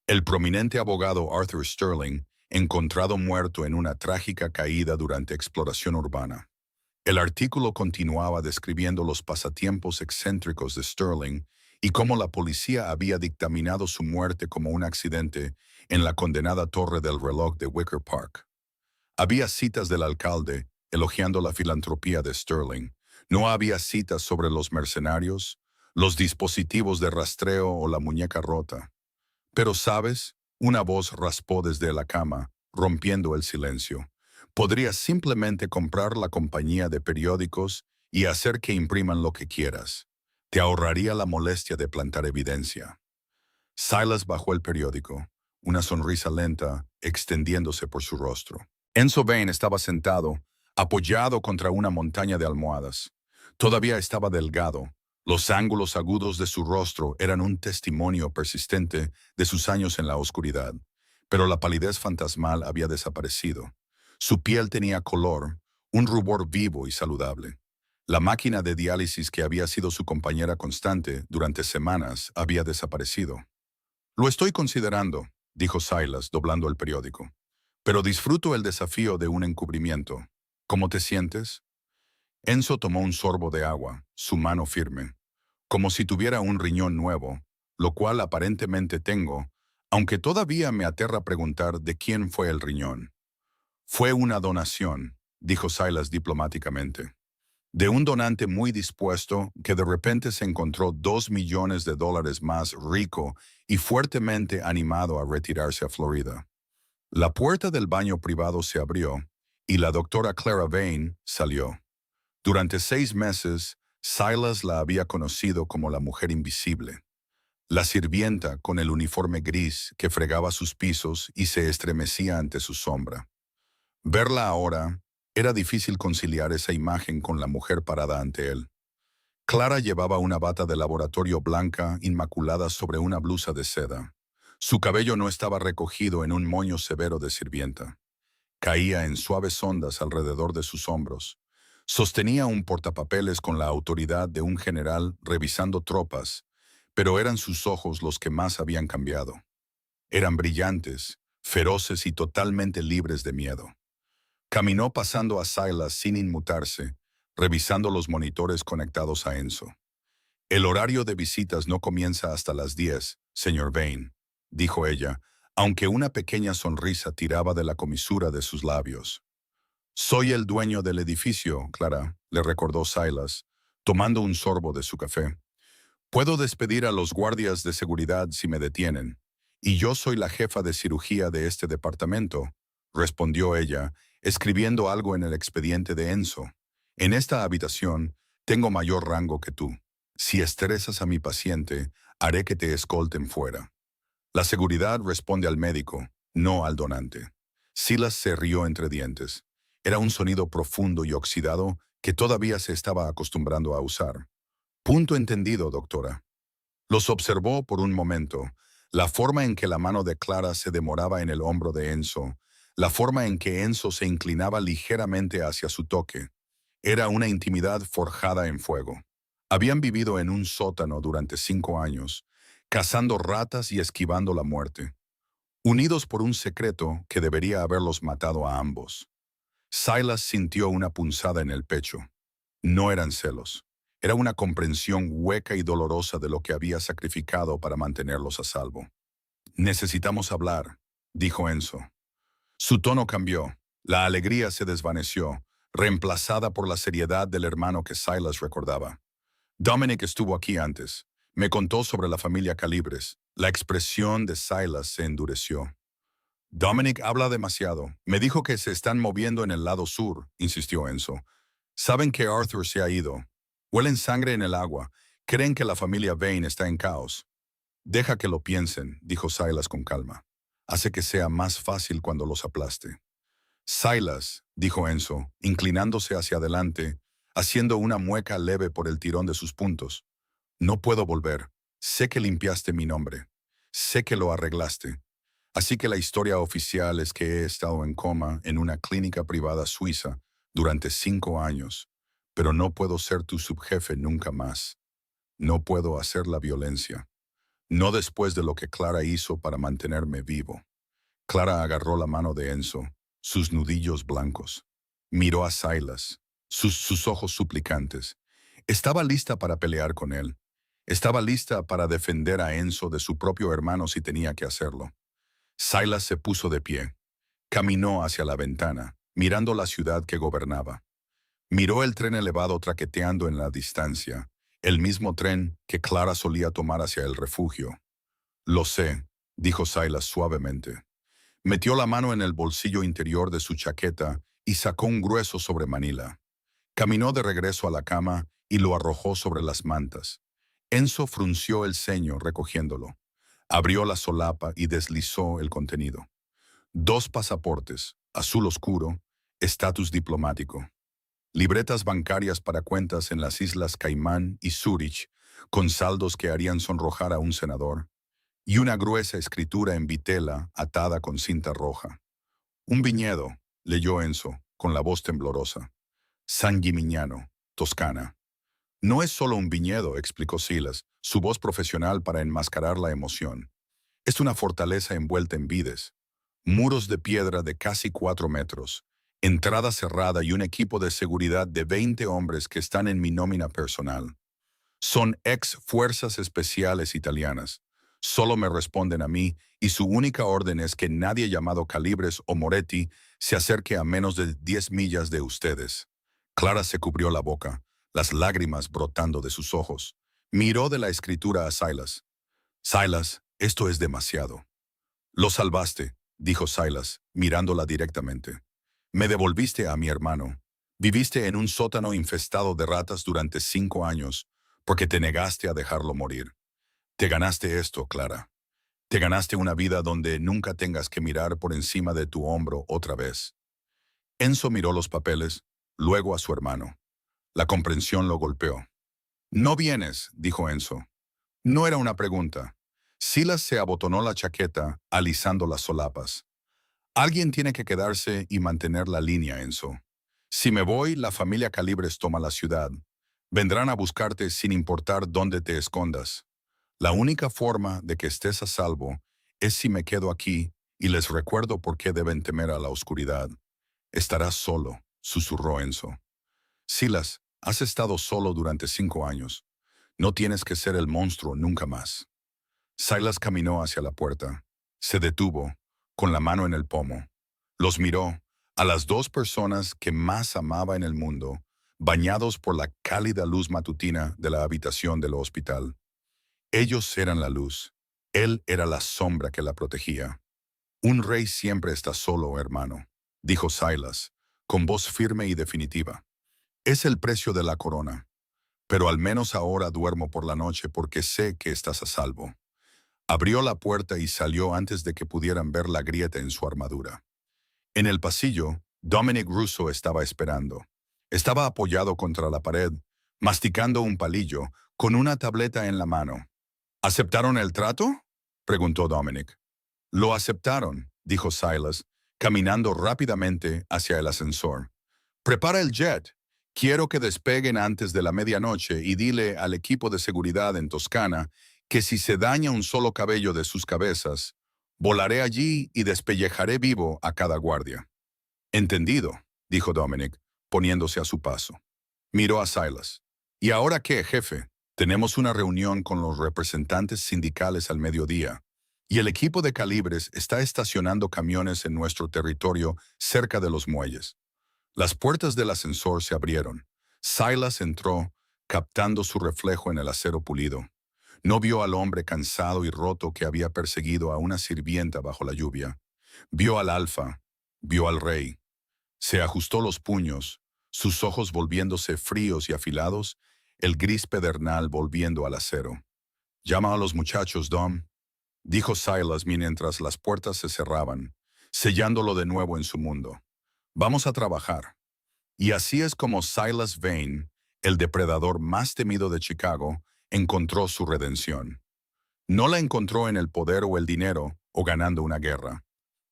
El prominente abogado Arthur Sterling, encontrado muerto en una trágica caída durante exploración urbana. El artículo continuaba describiendo los pasatiempos excéntricos de Sterling y cómo la policía había dictaminado su muerte como un accidente en la condenada torre del reloj de Wicker Park. Había citas del alcalde elogiando la filantropía de Sterling. No había citas sobre los mercenarios, los dispositivos de rastreo o la muñeca rota. Pero, ¿sabes? Una voz raspó desde la cama, rompiendo el silencio. Podrías simplemente comprar la compañía de periódicos y hacer que impriman lo que quieras. Te ahorraría la molestia de plantar evidencia. Silas bajó el periódico, una sonrisa lenta extendiéndose por su rostro. Enzo Vane estaba sentado, apoyado contra una montaña de almohadas. Todavía estaba delgado. Los ángulos agudos de su rostro eran un testimonio persistente de sus años en la oscuridad, pero la palidez fantasmal había desaparecido. Su piel tenía color, un rubor vivo y saludable. La máquina de diálisis que había sido su compañera constante durante semanas había desaparecido. Lo estoy considerando, dijo Silas, doblando el periódico, pero disfruto el desafío de un encubrimiento. ¿Cómo te sientes? Enzo tomó un sorbo de agua, su mano firme, como si tuviera un riñón nuevo, lo cual aparentemente tengo, aunque todavía me aterra preguntar de quién fue el riñón. Fue una donación, dijo Silas diplomáticamente, de un donante muy dispuesto que de repente se encontró $2 millones más rico y fuertemente animado a retirarse a Florida. La puerta del baño privado se abrió y la doctora Clara Vane salió. Durante 6 meses, Silas la había conocido como la mujer invisible, la sirvienta con el uniforme gris que fregaba sus pisos y se estremecía ante su sombra. Verla ahora, era difícil conciliar esa imagen con la mujer parada ante él. Clara llevaba una bata de laboratorio blanca inmaculada sobre una blusa de seda. Su cabello no estaba recogido en un moño severo de sirvienta. Caía en suaves ondas alrededor de sus hombros. Sostenía un portapapeles con la autoridad de un general revisando tropas, pero eran sus ojos los que más habían cambiado. Eran brillantes, feroces y totalmente libres de miedo. Caminó pasando a Silas sin inmutarse, revisando los monitores conectados a Enzo. El horario de visitas no comienza hasta las 10, señor Vane, dijo ella, aunque una pequeña sonrisa tiraba de la comisura de sus labios. Soy el dueño del edificio, Clara, le recordó Silas, tomando un sorbo de su café. Puedo despedir a los guardias de seguridad si me detienen. Y yo soy la jefa de cirugía de este departamento, respondió ella, escribiendo algo en el expediente de Enzo. En esta habitación tengo mayor rango que tú. Si estresas a mi paciente, haré que te escolten fuera. La seguridad responde al médico, no al donante. Silas se rió entre dientes. Era un sonido profundo y oxidado que todavía se estaba acostumbrando a usar. Punto entendido, doctora. Los observó por un momento, la forma en que la mano de Clara se demoraba en el hombro de Enzo, la forma en que Enzo se inclinaba ligeramente hacia su toque. Era una intimidad forjada en fuego. Habían vivido en un sótano durante 5 años, cazando ratas y esquivando la muerte, unidos por un secreto que debería haberlos matado a ambos. Silas sintió una punzada en el pecho. No eran celos. Era una comprensión hueca y dolorosa de lo que había sacrificado para mantenerlos a salvo. Necesitamos hablar, dijo Enzo. Su tono cambió. La alegría se desvaneció, reemplazada por la seriedad del hermano que Silas recordaba. Dominic estuvo aquí antes. Me contó sobre la familia Calibres. La expresión de Silas se endureció. Dominic habla demasiado. Me dijo que se están moviendo en el lado sur, insistió Enzo. Saben que Arthur se ha ido. Huelen sangre en el agua. Creen que la familia Vane está en caos. Deja que lo piensen, dijo Silas con calma. Hace que sea más fácil cuando los aplaste. Silas, dijo Enzo, inclinándose hacia adelante, haciendo una mueca leve por el tirón de sus puntos. No puedo volver. Sé que limpiaste mi nombre. Sé que lo arreglaste. Así que la historia oficial es que he estado en coma en una clínica privada suiza durante 5 años, pero no puedo ser tu subjefe nunca más. No puedo hacer la violencia. No después de lo que Clara hizo para mantenerme vivo. Clara agarró la mano de Enzo, sus nudillos blancos. Miró a Silas, sus ojos suplicantes. Estaba lista para pelear con él. Estaba lista para defender a Enzo de su propio hermano si tenía que hacerlo. Silas se puso de pie. Caminó hacia la ventana, mirando la ciudad que gobernaba. Miró el tren elevado traqueteando en la distancia, el mismo tren que Clara solía tomar hacia el refugio. Lo sé, dijo Silas suavemente. Metió la mano en el bolsillo interior de su chaqueta y sacó un grueso sobre Manila. Caminó de regreso a la cama y lo arrojó sobre las mantas. Enzo frunció el ceño recogiéndolo. Abrió la solapa y deslizó el contenido. 2 pasaportes, azul oscuro, estatus diplomático. Libretas bancarias para cuentas en las islas Caimán y Zúrich, con saldos que harían sonrojar a un senador, y una gruesa escritura en vitela atada con cinta roja. Un viñedo, leyó Enzo, con la voz temblorosa. San Gimignano, Toscana. No es solo un viñedo, explicó Silas, su voz profesional para enmascarar la emoción. Es una fortaleza envuelta en vides. Muros de piedra de casi 4 metros, entrada cerrada y un equipo de seguridad de 20 hombres que están en mi nómina personal. Son ex fuerzas especiales italianas. Solo me responden a mí y su única orden es que nadie llamado Calibres o Moretti se acerque a menos de 10 millas de ustedes. Clara se cubrió la boca, las lágrimas brotando de sus ojos. Miró de la escritura a Silas. Silas, esto es demasiado. Lo salvaste, dijo Silas, mirándola directamente. Me devolviste a mi hermano. Viviste en un sótano infestado de ratas durante 5 años, porque te negaste a dejarlo morir. Te ganaste esto, Clara. Te ganaste una vida donde nunca tengas que mirar por encima de tu hombro otra vez. Enzo miró los papeles, luego a su hermano. La comprensión lo golpeó. No vienes, dijo Enzo. No era una pregunta. Silas se abotonó la chaqueta, alisando las solapas. Alguien tiene que quedarse y mantener la línea, Enzo. Si me voy, la familia Calibres toma la ciudad. Vendrán a buscarte sin importar dónde te escondas. La única forma de que estés a salvo es si me quedo aquí y les recuerdo por qué deben temer a la oscuridad. Estarás solo, susurró Enzo. Silas, has estado solo durante 5 años. No tienes que ser el monstruo nunca más. Silas caminó hacia la puerta. Se detuvo, con la mano en el pomo. Los miró, a las 2 personas que más amaba en el mundo, bañados por la cálida luz matutina de la habitación del hospital. Ellos eran la luz. Él era la sombra que la protegía. Un rey siempre está solo, hermano, dijo Silas, con voz firme y definitiva. Es el precio de la corona. Pero al menos ahora duermo por la noche porque sé que estás a salvo. Abrió la puerta y salió antes de que pudieran ver la grieta en su armadura. En el pasillo, Dominic Russo estaba esperando. Estaba apoyado contra la pared, masticando un palillo, con una tableta en la mano. ¿Aceptaron el trato?, preguntó Dominic. Lo aceptaron, dijo Silas, caminando rápidamente hacia el ascensor. Prepara el jet. Quiero que despeguen antes de la medianoche y dile al equipo de seguridad en Toscana que si se daña un solo cabello de sus cabezas, volaré allí y despellejaré vivo a cada guardia. Entendido, dijo Dominic, poniéndose a su paso. Miró a Silas. ¿Y ahora qué, jefe? Tenemos una reunión con los representantes sindicales al mediodía, y el equipo de calibres está estacionando camiones en nuestro territorio cerca de los muelles. Las puertas del ascensor se abrieron. Silas entró, captando su reflejo en el acero pulido. No vio al hombre cansado y roto que había perseguido a una sirvienta bajo la lluvia. Vio al alfa, vio al rey. Se ajustó los puños, sus ojos volviéndose fríos y afilados, el gris pedernal volviendo al acero. «Llama a los muchachos, Dom», dijo Silas mientras las puertas se cerraban, sellándolo de nuevo en su mundo. «Vamos a trabajar». Y así es como Silas Vane, el depredador más temido de Chicago, encontró su redención. No la encontró en el poder o el dinero o ganando una guerra.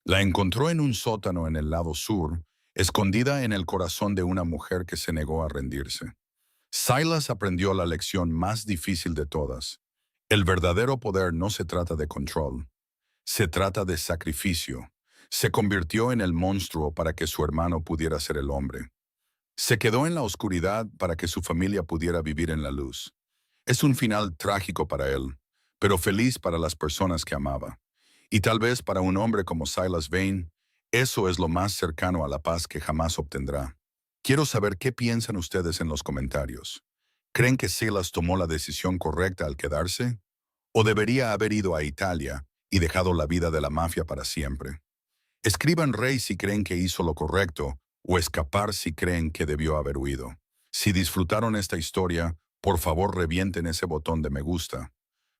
La encontró en un sótano en el lado sur, escondida en el corazón de una mujer que se negó a rendirse. Silas aprendió la lección más difícil de todas. El verdadero poder no se trata de control, se trata de sacrificio. Se convirtió en el monstruo para que su hermano pudiera ser el hombre. Se quedó en la oscuridad para que su familia pudiera vivir en la luz. Es un final trágico para él, pero feliz para las personas que amaba. Y tal vez para un hombre como Silas Vane, eso es lo más cercano a la paz que jamás obtendrá. Quiero saber qué piensan ustedes en los comentarios. ¿Creen que Silas tomó la decisión correcta al quedarse? ¿O debería haber ido a Italia y dejado la vida de la mafia para siempre? Escriban Rey si creen que hizo lo correcto o escapar si creen que debió haber huido. Si disfrutaron esta historia, por favor revienten ese botón de me gusta.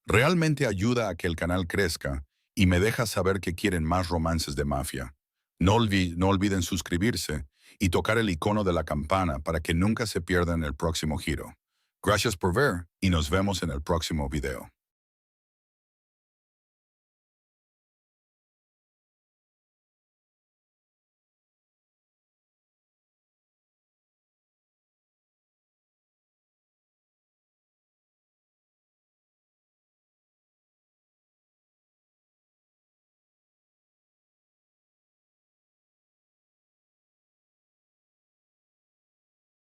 Realmente ayuda a que el canal crezca y me deja saber que quieren más romances de mafia. No olviden suscribirse y tocar el icono de la campana para que nunca se pierdan el próximo giro. Gracias por ver y nos vemos en el próximo video.